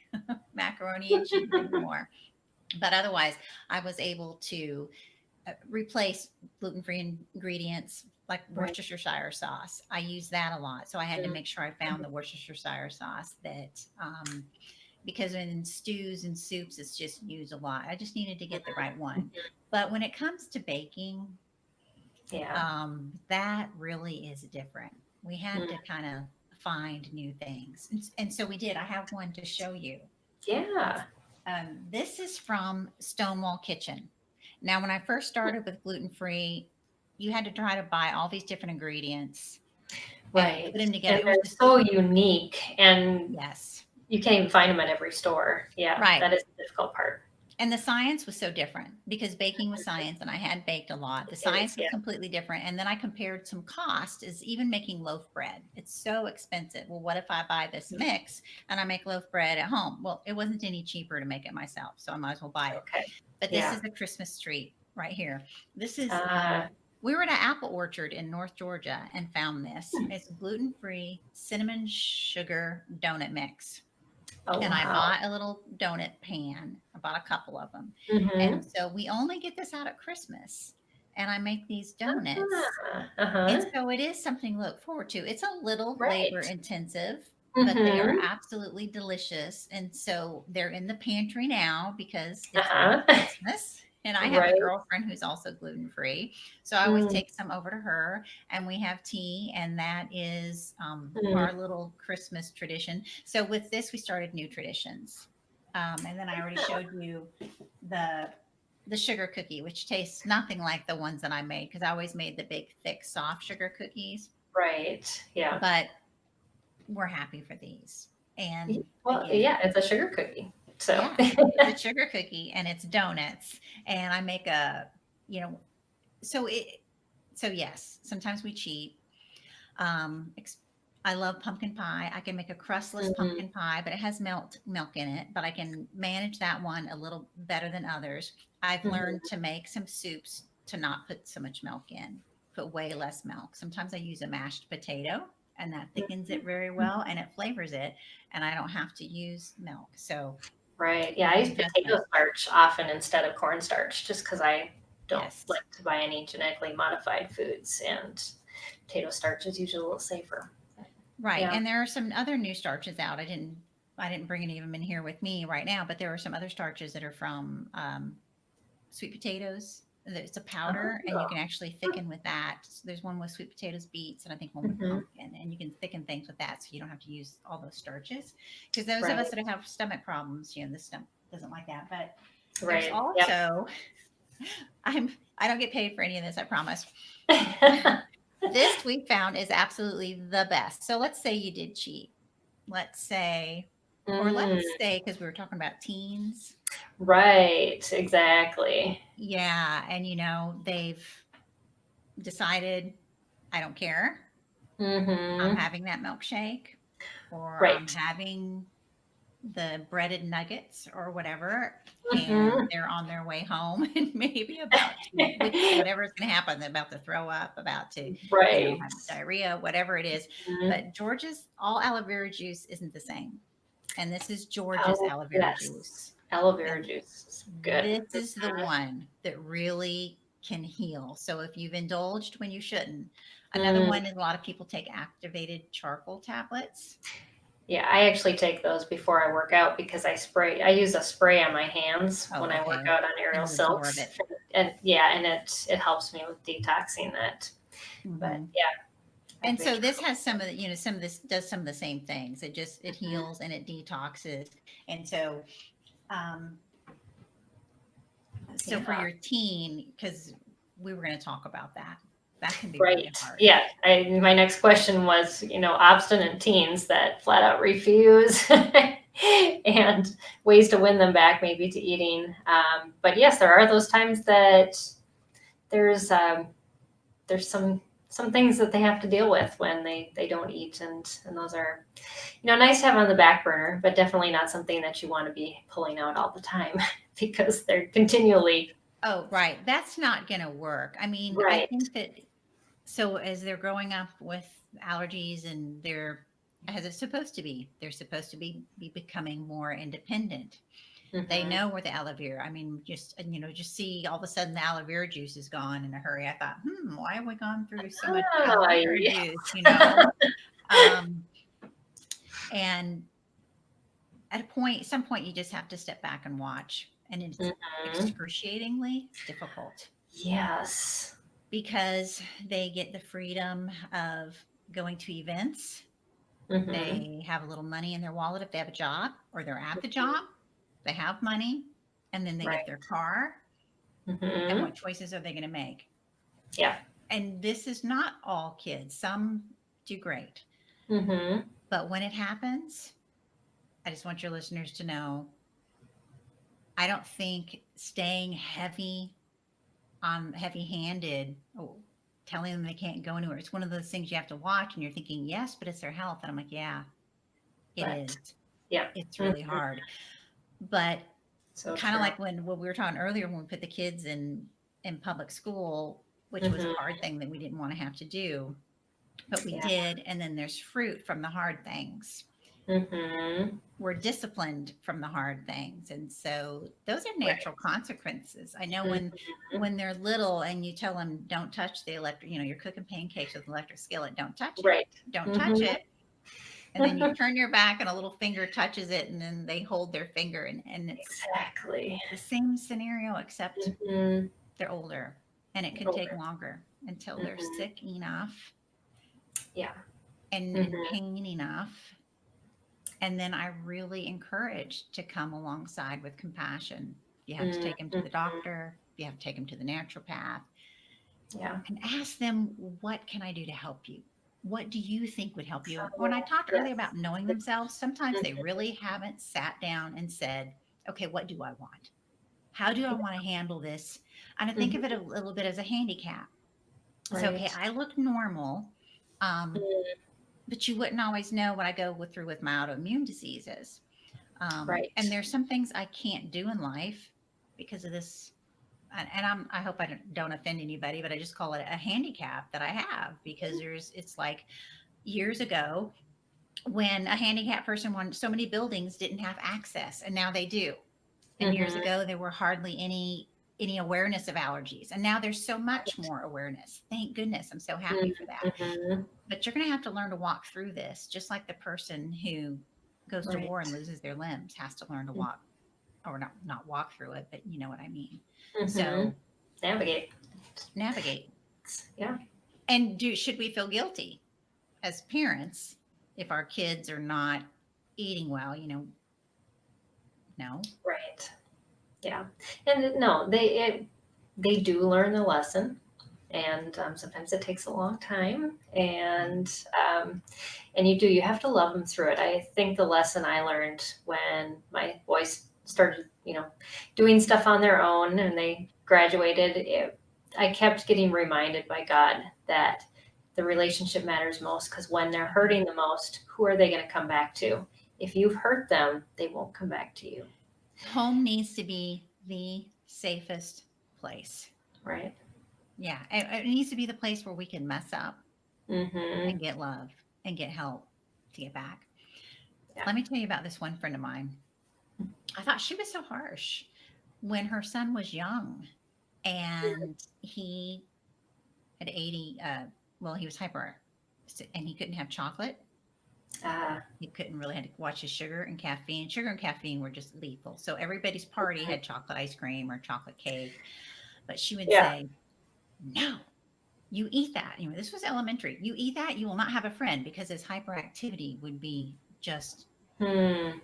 macaroni and cheese anymore. But otherwise, I was able to replace gluten-free ingredients like Right. Worcestershire sauce. I use that a lot. So I had to Mm. make sure I found the Worcestershire sauce that because in stews and soups, it's just used a lot. I just needed to get the right one. But when it comes to baking, Yeah. that really is different. We had Mm. to kind of find new things. And so we did. I have one to show you. Yeah. This is from Stonewall Kitchen. Now, when I first started with gluten free, you had to try to buy all these different ingredients and Right. put them together. And It was they're just, so unique, and yes, you can't even find them at every store. Yeah, right. that is the difficult part. And the science was so different because baking was science and I had baked a lot. The It is, science was yeah. completely different. And then I compared some cost is even making loaf bread. It's so expensive. Well, what if I buy this mix and I make loaf bread at home? Well, it wasn't any cheaper to make it myself. So I might as well buy it. Okay. But this Yeah. is a Christmas treat right here. This is, Uh, we were at an apple orchard in North Georgia and found this. It's gluten free cinnamon sugar donut mix. oh, And I wow. bought a little donut pan. I bought a couple of them. And Mm-hmm. so we only get this out at Christmas. And I make these donuts. And Uh-huh. so it is something to look forward to. It's a little labor Right. intensive, but they are Mm-hmm. absolutely delicious. And so they're in the pantry now because it's really Uh-huh. Christmas. And I have a Right. girlfriend who's also gluten free. So I always Mm, take some over to her, and we have tea. And that is our mm. little Christmas tradition. So with this, we started new traditions. And then I already showed you the the sugar cookie, which tastes nothing like the ones that I made because I always made the big, thick, soft sugar cookies. Right. Yeah. But we're happy for these. And Well, again, yeah, it's a sugar cookie. So, yeah, it's a sugar cookie and it's donuts. And I make a, you know, so it, so yes, sometimes we cheat. Um, ex- I love pumpkin pie. I can make a crustless mhm, pumpkin pie, but it has milk in it. But I can manage that one a little better than others. I've learned mhm. to make some soups to not put so much milk in, put way less milk. Sometimes I use a mashed potato, and that thickens it very well and it flavors it, and I don't have to use milk. So Right. Yeah, I easy use adjustment. potato starch often instead of cornstarch just because I don't Yes. like to buy any genetically modified foods, and potato starch is usually a little safer. Right. Yeah. And there are some other new starches out. I didn't bring any of them in here with me right now, but there are some other starches that are from sweet potatoes. It's a powder, and you Oh. can actually thicken with that. So there's one with sweet potatoes, beets, and I think one with Mhm. pumpkin, and you can thicken things with that, so you don't have to use all those starches. Because those of Right. us that have stomach problems, this stomach doesn't like that. But there's Right. Yep. also I don't get paid for any of this, I promise. This we found is absolutely the best. So let's say you did cheat. Let's say, or let's Mm, say, because we were talking about teens. right. Exactly. Yeah. And, they've decided, I don't care. I'm Mhm. having that milkshake, or I'm Right. having the breaded nuggets or whatever, and Mhm. they're on their way home and maybe about to, which whatever is going to happen, they're about to throw up, about to, Right. have diarrhea, whatever it is. Mhm. But George's all aloe vera juice isn't the same. And this is George's Oh, aloe vera yes. juice. Aloe vera And juice is good. this is the one that really can heal. So if you've indulged when you shouldn't, another Mm, one is a lot of people take activated charcoal tablets. yeah, I actually take those before I work out because I use a spray on my hands when Oh, I work okay. out on aerial It'll absorb silks. it. And yeah, and it helps me with detoxing that. But Mhm. yeah, And so activate this charcoal. has some of the, some of this does some of the same things. It Mhm. heals and it detoxes. And um, so for Yeah. your teen, because we were going to talk about that, that can be really Right. hard. Yeah. My next question was, obstinate teens that flat out refuse and ways to win them back maybe to eating. But yes, there are those times that there's there's some things that they have to deal with when they don't eat, and those are nice to have on the back burner, but definitely not something that you want to be pulling out all the time because they're continually Oh, right. That's not going to work. I mean, I right. think that so as they're growing up with allergies and they're as it's supposed to be, they're supposed to be becoming more independent. They Hmm. know where the aloe vera. I mean, just see all of a sudden the aloe vera juice is gone in a hurry. I thought, why have we gone through so much aloe Ah, vera yeah. juice? Um, and at some point, you just have to step back and watch, and it's Mhm. excruciatingly difficult Yes. because they get the freedom of going to events. Hmm. They have a little money in their wallet if they have a job or they're at the job. They have money, and then they get their Right. car. And Hmm. what choices are they going to make? Yeah. And this is not all kids. Some do great. Hmm. But when it happens, I just want your listeners to know I don't think staying heavy handed, telling them they can't go anywhere. It's one of those things you have to watch and you're thinking, yes, but it's their health. And I'm like, yeah, it Right. is. Yeah. It's Mhm. really hard. But So kind of true. like when we were talking earlier, when we put the kids in public school, which was a Hmm. hard thing that we didn't want to have to do, but we Yeah. did. And then there's fruit from the hard things. Hmm. We're disciplined from the hard things. And so those are natural Right. consequences. I know Hmm. when they're little and you tell them don't touch the electric, you're cooking pancakes with an electric skillet, don't touch it. Right. Don't touch Hmm. it. And then you turn your back and a little finger touches it and then they hold their finger and it's Exactly. the same scenario except Mhm. they're older and it can take Older. longer until they're Mhm. sick enough Yeah. and in Mhm. pain enough. And then I really encourage to come alongside with compassion. You have to take them to the Mhm. doctor, you have to take them to the naturopath Yeah. and ask them, what can I do to help you? What do you think would help you? When I Oh, talked earlier yes. about knowing themselves, sometimes they Mhm. really haven't sat down and said, okay, what do I want? How do I want to handle this? And I think of it Mhm. a little bit as a handicap. So, okay, Right. I look normal, um, Mm. but you wouldn't always know what I go through with my autoimmune diseases. And Right. there's some things I can't do in life because of this. And I hope I don't offend anybody, but I just call it a handicap that I have because it's like years ago when a handicapped person wanted so many buildings didn't have access and now they do. And years Mhm. ago there were hardly any awareness of allergies and now there's so much Right. more awareness. Thank goodness. I'm so happy Mhm. for that. Mhm. But you're going to have to learn to walk through this just like the person who goes to war and Right. loses their limbs has to learn to walk or not walk through it, but you know what I mean. Mhm. So Navigate. navigate. Yeah. And should we feel guilty as parents if our kids are not eating well? No. Right. Yeah. And no, they do learn the lesson, and sometimes it takes a long time, and you have to love them through it. I think the lesson I learned when my boys started, doing stuff on their own and they graduated, I kept getting reminded by God that the relationship matters most because when they're hurting the most, who are they going to come back to? If you've hurt them, they won't come back to you. Home needs to be the safest place. Right. Yeah. It needs to be the place where we can mess up Mm-hmm. and get love and get help to get back. Yeah. Let me tell you about this one friend of mine. I thought she was so harsh when her son was young and he had 80, well, he was hyper and he couldn't have chocolate. Uh, He couldn't really had to watch his sugar and caffeine. Sugar and caffeine were just lethal. So everybody's party had chocolate ice cream or chocolate cake. But she would yeah. say, no, you eat that. This was elementary. You eat that, you will not have a friend because his hyperactivity would be just Hmm.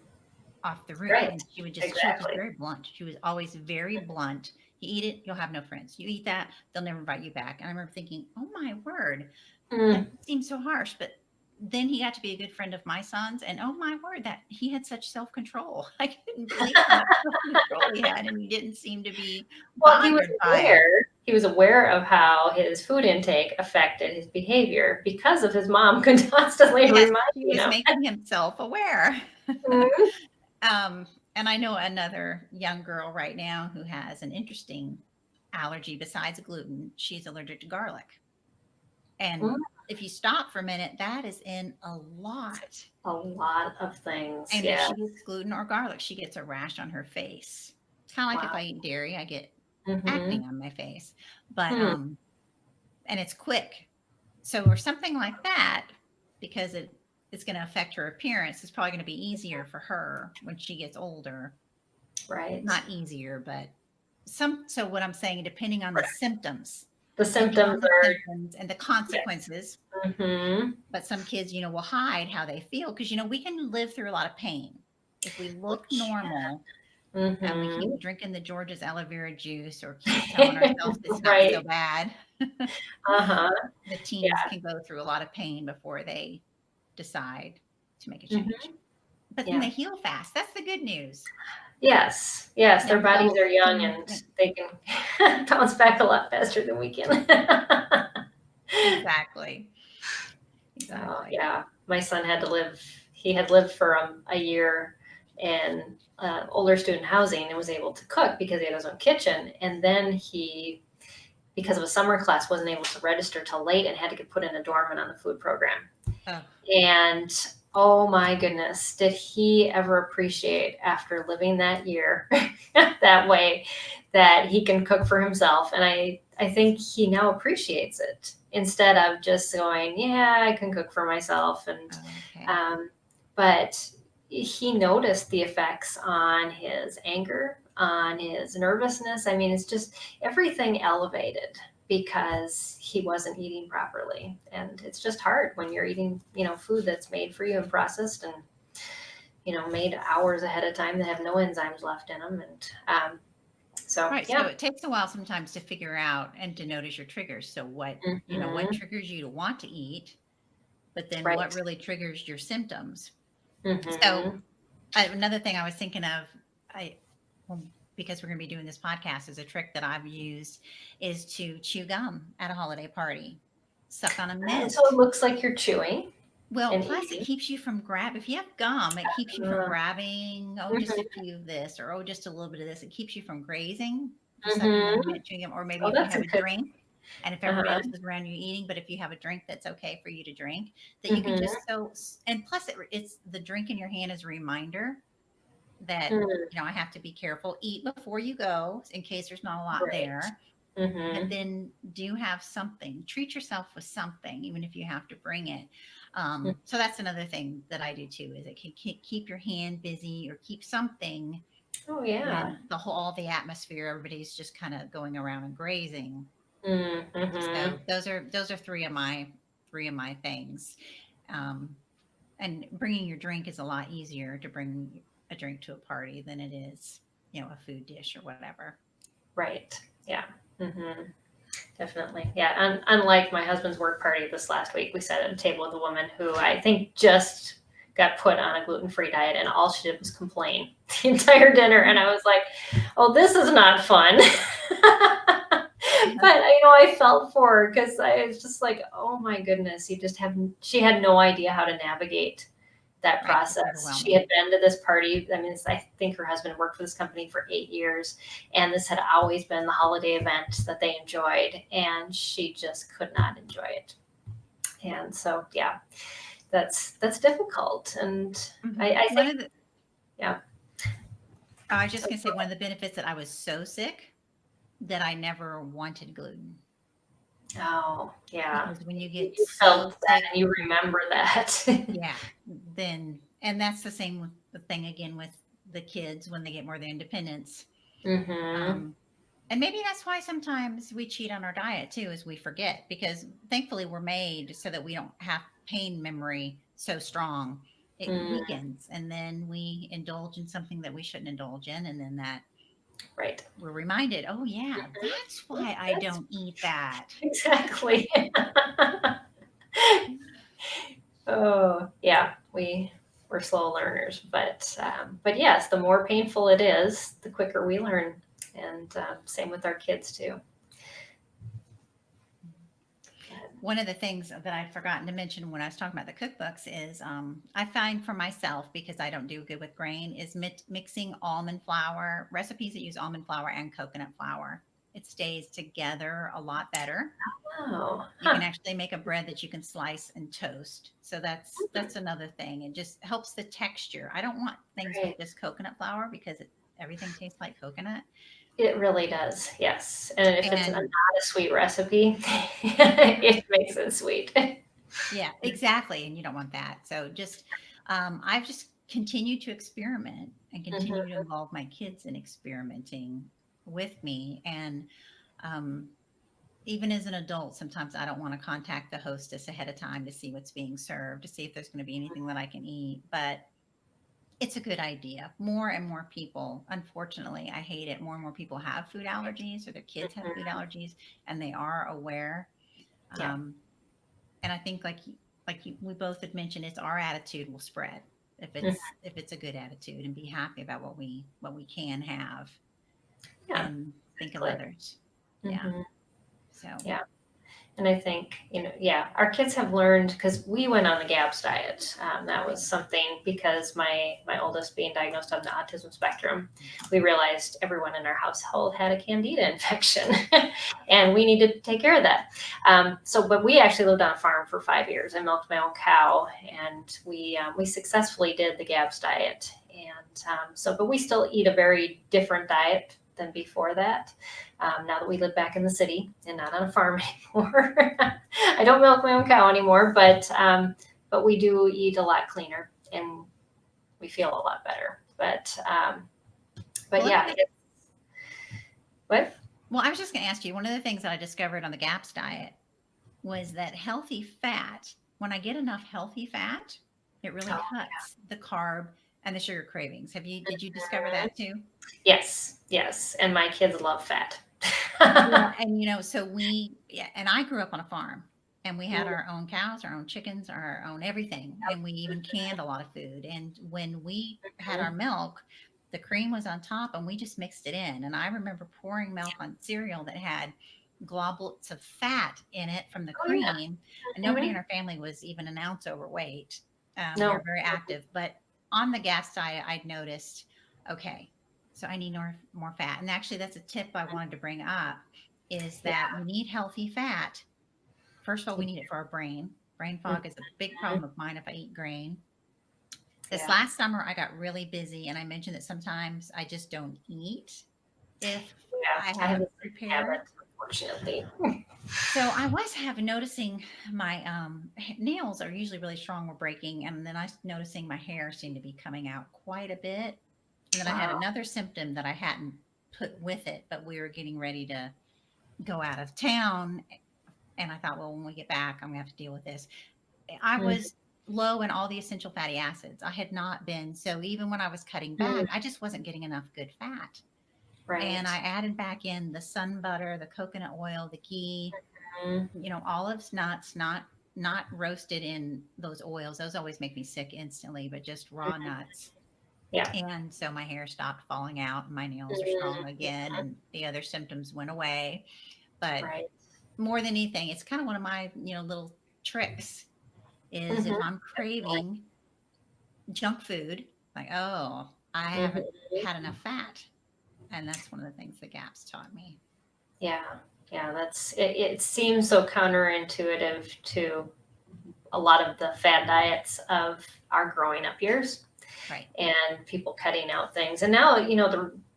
off the roof. Right. And she was just Exactly. very blunt. She was always very blunt. You eat it, you'll have no friends. You eat that, they'll never invite you back. And I remember thinking, oh my word, that Mm. seems so harsh. But then he got to be a good friend of my son's, and oh my word, that he had such self control. I couldn't believe how much self control he had, and he didn't seem to be Well, he was bothered by it. aware. He was aware of how his food intake affected his behavior because of his mom constantly Yes, he reminding was him. making himself aware. Mhm. And I know another young girl right now who has an interesting allergy besides gluten. She's allergic to garlic. And Mm. if you stop for a minute, that is in a lot. A lot of things. And if Yeah. she gets gluten or garlic, she gets a rash on her face. Kind of like if Wow. I eat dairy, I get Mm-hmm. acne on my face. But Hmm. and it's quick. So or something like that, because it's going to affect her appearance, it's probably going to be easier for her when she gets older. Right. Not easier, but so what I'm saying, depending on the Correct. symptoms, The depending on symptoms the are, symptoms and the yes. consequences. Mm-hmm. But some kids, will hide how they feel because we can live through a lot of pain if we look normal and we Mm-hmm. keep drinking the George's aloe vera juice or keep telling ourselves it's not so Right. bad. Uh-huh. The teens Yeah. can go through a lot of pain before they decide to make a change. Mm-hmm. But then Yeah. they heal fast. That's the good news. Yes. Yes. Their Young bodies adults are young can, and they can bounce back a lot faster than we can. exactly. Oh, Exactly. yeah. My son he had lived for a year in older student housing and was able to cook because he had his own kitchen. And then because of a summer class, wasn't able to register till late and had to get put in a dormant on the food program. Oh, And oh my goodness, did he ever appreciate after living that year that way that he can cook for himself? And I think he now appreciates it instead of just going, yeah, I can cook for myself. And okay. but he noticed the effects on his anger, on his nervousness. I mean, it's just everything elevated because he wasn't eating properly. And it's just hard when you're eating, food that's made for you and processed and, made hours ahead of time that have no enzymes left in them. And so, Right. So yeah. it takes a while sometimes to figure out and to notice your triggers. So what triggers you to want to eat, but then what Right. really triggers your symptoms. So Mm-hmm. another thing I was thinking of, well, because we're going to be doing this podcast, is a trick that I've used is to chew gum at a holiday party, suck on a So it mint. looks like you're chewing Well, and plus it eating. keeps you from if you have gum, it keeps you from Uh, grabbing, just a mhm, few of this, or just a little bit of this. It keeps you from grazing, just sucking on a mhm. mint, chewing gum, or maybe Oh, if you that's have a a good. drink and if everybody Uh-huh. else is around you eating, but if you have a drink that's okay for you to drink, that you can Mhm. just and plus it's the drink in your hand is a reminder that, Mm, I have to be careful, eat before you go in case there's not a lot right. there, but Mhm. then do have something, treat yourself with something, even if you have to bring it. Mm. So that's another thing that I do too, is it can keep your hand busy or keep something Oh, yeah. when all the atmosphere, everybody's just kind of going around and grazing. Mhm. So those are three of my things. Um, and bringing your drink is a lot easier to bring a drink to a party than it is, a food dish or whatever. Right. Yeah. Mhm. Definitely. Yeah. Unlike my husband's work party this last week, we sat at a table with a woman who I think just got put on a gluten-free diet, and all she did was complain the entire dinner. And I was like, "Oh, this is not fun." Uh-huh. But I felt for her because I was just like, "Oh my goodness, you just have." She had no idea how to navigate that Right. It's process. She overwhelming. had been to this party. I mean, I think her husband worked for this company for 8 years, and this had always been the holiday event that they enjoyed, and she just could not enjoy it. And so, yeah, that's difficult. And I One think, of the yeah. I was just gonna say one of the benefits that I was so sick that I never wanted gluten, Oh, yeah. because when you get You so felt that, sick, and you remember that. yeah, then and that's the same with the thing again with the kids when they get more their independence. Mm-hmm. Um, and maybe that's why sometimes we cheat on our diet too, is we forget, because thankfully we're made so that we don't have pain memory so strong. It Mm, weakens, and then we indulge in something that we shouldn't indulge in, and then that right. we're reminded, oh yeah, Mhm. that's Yeah, why I that's don't eat that. exactly. Oh, yeah, we're slow learners, but yes, the more painful it is, the quicker we learn, and same with our kids too. One of the things that I'd forgotten to mention when I was talking about the cookbooks is, I find for myself, because I don't do good with grain, is mixing almond flour, recipes that use almond flour and coconut flour. It stays together a lot better. Oh, You can huh, actually make a bread that you can slice and toast. So that's another thing. It just helps the texture. I don't want things with right. just coconut flour because everything tastes like coconut. It really does, yes. And if it's not And a sweet recipe, it makes it sweet. yeah, exactly. And you don't want that. So I've just continued to experiment and continue to Mhm. involve my kids in experimenting with me. And um, even as an adult, sometimes I don't want to contact the hostess ahead of time to see what's being served, to see if there's going to be anything that I can eat. But it's a good idea. More and more people, unfortunately, I hate it. More and more people have food allergies, or their kids have food Mhm. allergies, and they are aware. Yeah. Um, and I think we both had mentioned, it's our attitude will spread if Mhm. it's a good attitude, and be happy about what we can have, Yeah, and think of exactly. others. Yeah. Mhm. So Yeah. And I think, yeah, our kids have learned because we went on the GAPS diet. That was something because my oldest being diagnosed on the autism spectrum, we realized everyone in our household had a candida infection, and we needed to take care of that. But we actually lived on a farm for 5 years. I milked my own cow, and we successfully did the GAPS diet. And but we still eat a very different diet than before that. Now that we live back in the city and not on a farm anymore. I don't milk my own cow anymore, but we do eat a lot cleaner, and we feel a lot better. But Well, yeah, what? well, I was just going to ask you, one of the things that I discovered on the GAPS diet was that healthy fat, when I get enough healthy fat, it really Oh, cuts the carb and the sugar cravings. Did you discover that too? yes, yes. And my kids love fat. Well, and so yeah, and I grew up on a farm and we had our own cows, our own chickens, our own everything. And we even canned a lot of food. And when we had our milk, the cream was on top and we just mixed it in. And I remember pouring milk on cereal that had globules of fat in it from the Oh yeah. cream. And nobody in our family was even an ounce overweight. We No. were very active. But on the GAPS diet, I'd noticed, okay, so I need more fat. And actually, that's a tip I wanted to bring up is Yeah. that we need healthy fat. First of all, we need it for our brain. Brain fog is a big problem of mine if I eat grain. This Yeah. last summer, I got really busy, and I mentioned that sometimes I just don't eat if I I have haven't the same prepared. habit, unfortunately. So I was noticing my nails are usually really strong. We're breaking, and then I was noticing my hair seemed to be coming out quite a bit. And then I had Wow. another symptom that I hadn't put with it, but we were getting ready to go out of town. And I thought, well, when we get back, I'm going to have to deal with this. I Mhm. was low in all the essential fatty acids. I had not been. So even when I was cutting Mhm. back, I just wasn't getting enough good fat. And Right. I added back in the sun butter, the coconut oil, the ghee, Mhm. olives, nuts, not roasted in those oils. Those always make me sick instantly, but just raw nuts. Yeah. And so my hair stopped falling out and my nails are Mhm. strong again and the other symptoms went away. But Right. more than anything, it's kind of one of my, little tricks is if Mhm. I'm craving junk food, like, oh, I haven't Mhm. had enough fat. And that's one of the things the GAPS taught me. Yeah. Yeah. That's it. It seems so counterintuitive to a lot of the fad diets of our growing up years Right. and people cutting out things. And now,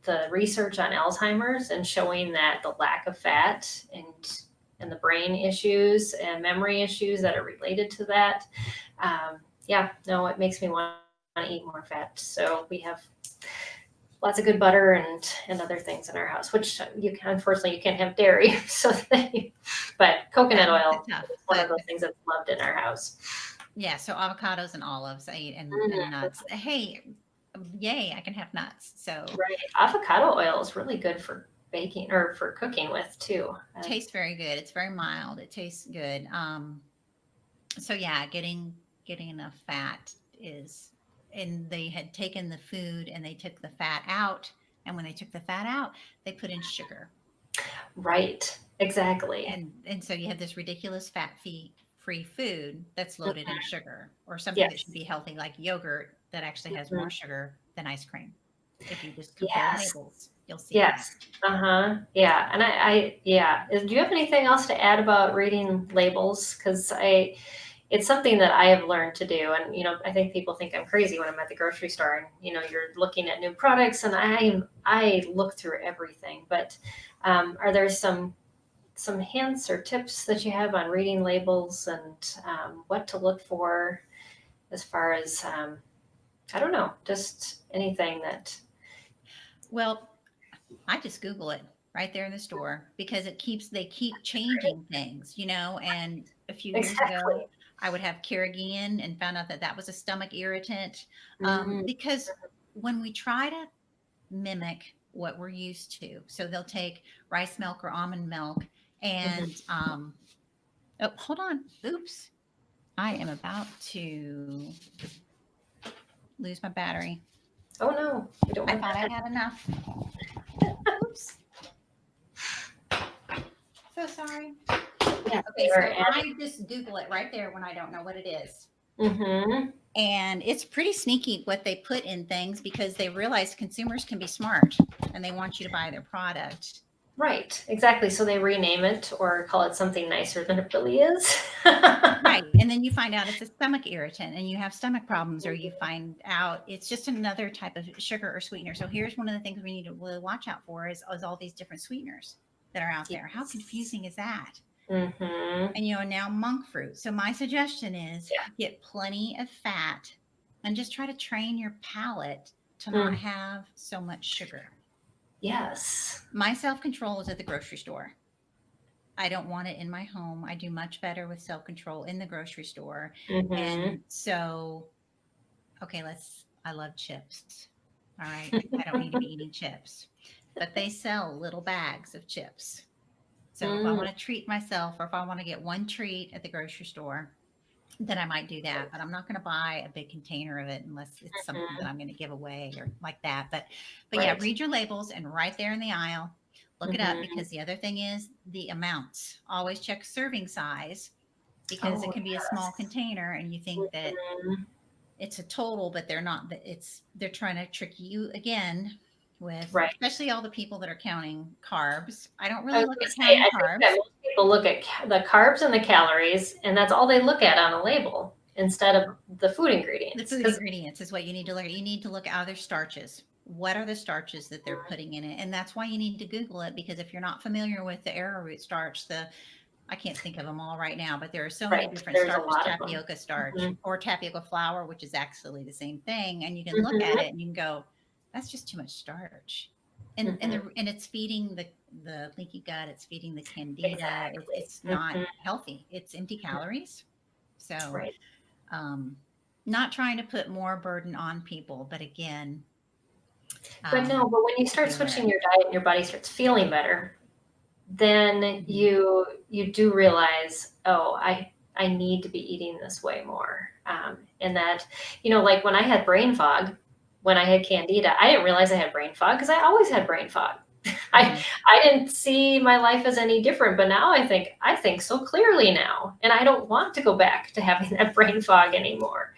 the research on Alzheimer's and showing that the lack of fat and the brain issues and memory issues that are related to that. Yeah, no, it makes me want to eat more fat. So we have lots of good butter and other things in our house, which unfortunately you can't have dairy. But coconut That makes it oil tough. is one of But those things that's loved in our house. yeah, so avocados and olives I eat and Mhm. nuts. Hey, yay, I can have nuts. So Right. Avocado oil is really good for baking or for cooking with too. tastes very good. It's very mild. It tastes good. So yeah, getting enough fat is, and they had taken the food and they took the fat out. And when they took the fat out, they put in sugar. Right. Exactly. And so you have this ridiculous free food that's loaded in sugar, or something that should Yes. be healthy, like yogurt that actually has more Mhm. sugar than ice cream. If you just compare Yes. labels, you'll see that. Yes. Uh-huh. Yeah. And yeah. Do you have anything else to add about reading labels? Because it's something that I have learned to do. And, I think people think I'm crazy when I'm at the grocery store and, you're looking at new products and I look through everything. But are there some hints or tips that you have on reading labels and what to look for as far as, I don't know, just anything that. Well, I just Google it right there in the store because they keep changing things, and a few years ago Exactly. I would have carrageenan and found out that that was a stomach irritant. Mm, Because when we try to mimic what we're used to, so they'll take rice milk or almond milk mhm. and, oh, hold on. Oops. I am about to lose my battery. Oh no, you don't I want thought I that. had enough. Oops. So sorry. Yeah, Okay, they are so adding. I just Google it right there when I don't know what it is. Mm-hmm. And it's pretty sneaky what they put in things because they realize consumers can be smart and they want you to buy their product. Right, exactly. So they rename it or call it something nicer than it really is. Right. And then you find out it's a stomach irritant and you have stomach problems, or you find out it's just another type of sugar or sweetener. So here's one of the things we need to really watch out for is all these different sweeteners that are out there. How Yes. confusing is that? Mm-hmm. And now monk fruit. So my suggestion is Yeah. get plenty of fat and just try to train your palate to not Mm, have so much sugar. yes. My self-control is at the grocery store. I don't want it in my home. I do much better with self-control in the grocery store. Mm-hmm. And so, okay, I love chips. All right. I don't need to be eating chips, but they sell little bags of chips. So if I Mm, want to treat myself or if I want to get one treat at the grocery store, then I might do that. But I'm not going to buy a big container of it unless it's something that mm, I'm going to give away or like that. But yeah, right. read your labels and right there in the aisle, look it up Mm-hmm. because the other thing is the amounts. Always check serving size because it Oh, can be a small yes. container and you think that Mhm. it's a total, but they're not. They're trying to trick you again with, Right. especially all the people that are counting carbs. I don't I really was look gonna at say, counting I think that carbs. most people look at the carbs and the calories, and that's all they look at on a label instead of the food The ingredients. food Because ingredients is what you need to look at. You need to look at other starches. What are the starches that they're putting in it? And that's why you need to Google it because if you're not familiar with the arrowroot starch, I can't think of them all right now, but there are so many right, different there's a starches, lot of them. tapioca starch Mhm. or tapioca flour, which is actually the same thing. And you can look at Mhm. it and you can go, that's just too much starch. Mhm. And it's feeding the leaky gut, it's feeding the candida. Exactly. It's not Mhm. healthy. It's empty calories. So Right. um, not trying to put more burden on people, but again, But no, but when you just start be switching aware. your diet and your body starts feeling better, then Mhm. you do realize, oh, I need to be eating this way more. And that, like when I had brain fog, when I had candida, I didn't realize I had brain fog because I always had brain fog. I Mhm. I didn't see my life as any different, but now I think so clearly now, and I don't want to go back to having that brain fog anymore.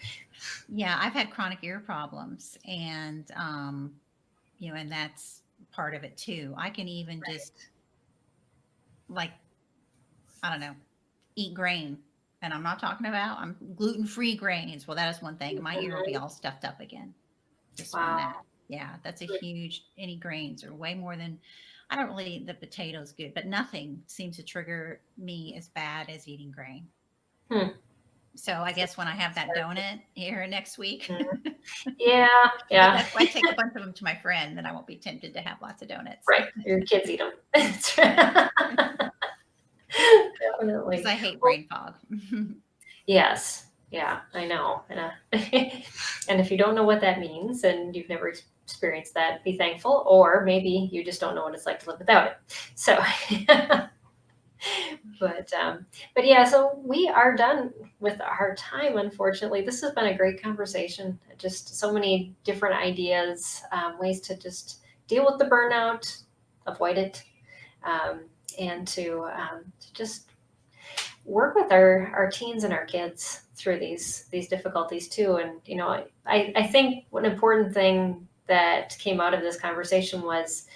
Yeah, I've had chronic ear problems and and that's part of it too. I can even just like, I don't know, eat grain. And I'm not talking about I'm gluten-free grains. Well, that is one thing. My ear will be Mhm. all stuffed up again just from that. Wow. Yeah, that's a huge any grains are way more than I don't really eat the potatoes good, but nothing seems to trigger me as bad as eating grain. Hmm. So I guess when I have that donut here next week, Mhm. Yeah, but yeah. that's why I take a bunch of them to my friend, then I won't be tempted to have lots of donuts. Right, your kids eat them. Because Definitely. I hate Well, brain fog. yes. Yeah, I know. And if you don't know what that means and you've never experienced that, be thankful, or maybe you just don't know what it's like to live without it. So, but yeah, so we are done with our time, unfortunately. This has been a great conversation. Just so many different ideas, ways to just deal with the burnout, avoid it, um, and to just work with our teens and our kids through these difficulties too. And I think one important thing that came out of this conversation was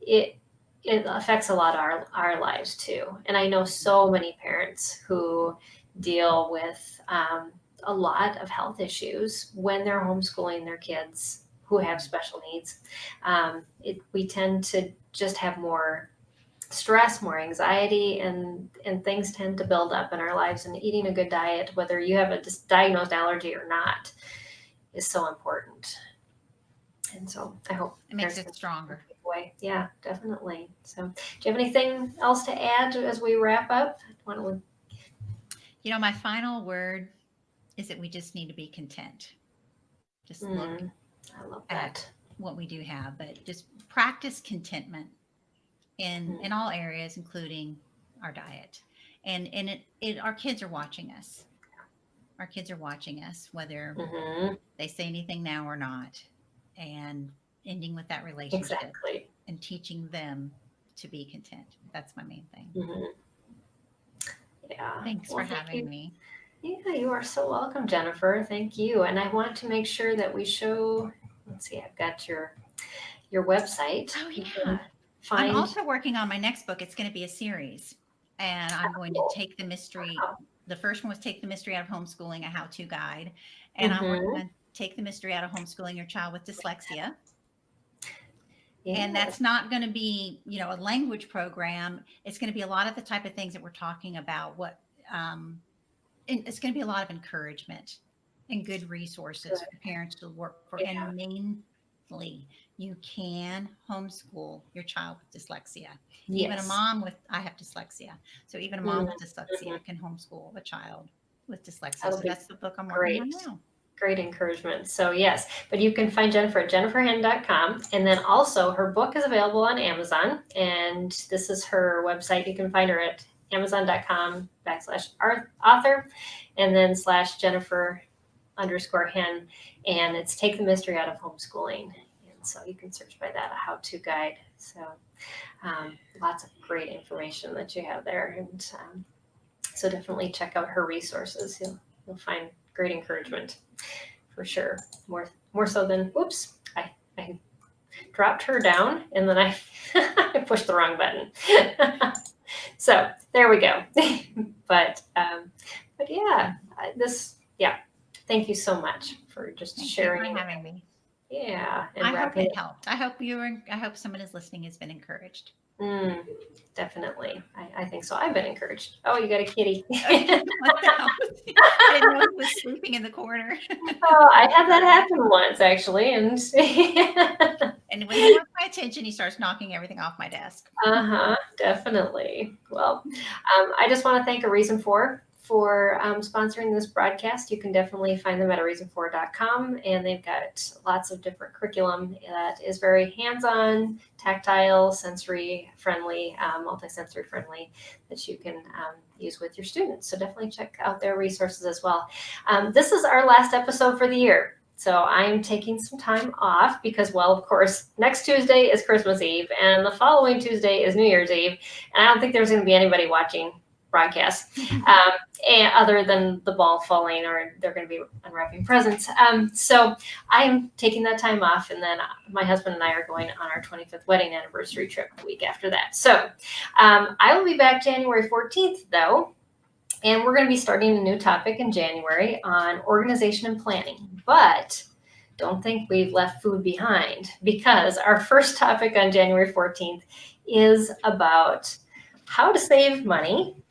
it it affects a lot of our lives too. And I know so many parents who deal with a lot of health issues when they're homeschooling their kids who have special needs. We tend to just have more stress, more anxiety, and things tend to build up in our lives. And eating a good diet, whether you have a diagnosed allergy or not, is so important. And so I hope It makes parents it can stronger. take away. Yeah, definitely. So, do you have anything else to add as we wrap up? Why don't we- My final word is that we just need to be content. Just look Mm, I love at that. what we do have, but just practice contentment Mm, in all areas, including our diet. And our kids are watching us. Our kids are watching us, whether mm-hmm. they say anything now or not, and ending with that relationship Exactly. and teaching them to be content. That's my main thing. Mm-hmm. Yeah. Thanks for Well, thank having you. me. Yeah, you are so welcome, Jennifer. Thank you. And I want to make sure that we show. Let's see. I've got your website. Oh, You can yeah. I'm find. also working on my next book. It's going to be a series, and I'm going to Oh, take the mystery. wow. The first one was Take the Mystery Out of Homeschooling, a how-to guide. And I'm working Mm-hmm. on Take the Mystery Out of Homeschooling Your Child with Dyslexia. And Yes. that's not going to be, a language program. It's going to be a lot of the type of things that we're talking about. And it's going to be a lot of encouragement and good resources for parents to work for. Yeah. And mainly, you can homeschool your child with dyslexia. Even a Yes. mom with, I have dyslexia. So even a mom with Mm-hmm. dyslexia can homeschool a child with dyslexia. That'll So be that's the book I'm working on great. now. Great encouragement. So yes, but you can find Jennifer at jenniferhenn.com. And then also her book is available on Amazon. And this is her website. You can find her at amazon.com/author and then /Jennifer_Henn. And it's Take the Mystery Out of Homeschooling. And so you can search by that, a how-to guide. So lots of great information that you have there. And so definitely check out her resources. You'll find great encouragement. For sure, more so than whoops, I dropped her down and then I I pushed the wrong button. So there we go. but yeah, thank you so much for just Thank sharing. you for having me. Yeah, and I hope wrapping it helped. I hope someone is listening has been encouraged. Definitely. I think so. I've been encouraged. Oh, you got a kitty. What the hell? I didn't know he was sleeping in the corner. Oh, I had that happen once actually, and And when he wants my attention, he starts knocking everything off my desk. Definitely. Well, I just want to thank A Reason For sponsoring this broadcast. You can definitely find them at areasonfor.com, and they've got lots of different curriculum that is very hands-on, tactile, sensory friendly, multisensory friendly that you can use with your students. So definitely check out their resources as well. This is our last episode for the year. So I'm taking some time off because, well, of course, next Tuesday is Christmas Eve and the following Tuesday is New Year's Eve. And I don't think there's going to be anybody watching broadcasts and other than the ball falling or they're going to be unwrapping presents. So I'm taking that time off. And then my husband and I are going on our 25th wedding anniversary trip the week after that. So I will be back January 14th, though. And we're going to be starting a new topic in January on organization and planning. But don't think we've left food behind because our first topic on January 14th is about how to save money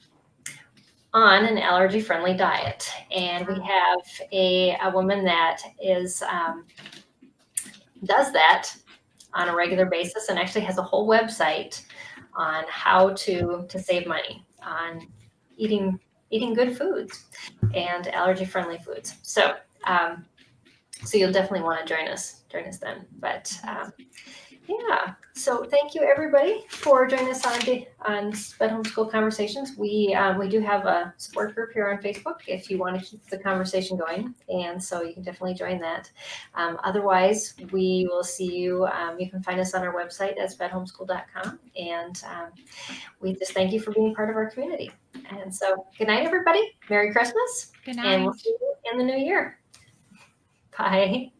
on an allergy-friendly diet. And we have a woman that does that on a regular basis and actually has a whole website on how to save money on eating good foods and allergy-friendly foods. So you'll definitely want to join us then. But yeah, so thank you everybody for joining us on SPED Homeschool Conversations. We do have a support group here on Facebook if you want to keep the conversation going, and so you can definitely join that. Otherwise, we will see you. You can find us on our website at spedhomeschool.com, and we just thank you for being part of our community. And so, good night, everybody. Merry Christmas. Good night. And we'll see you in the new year. Bye.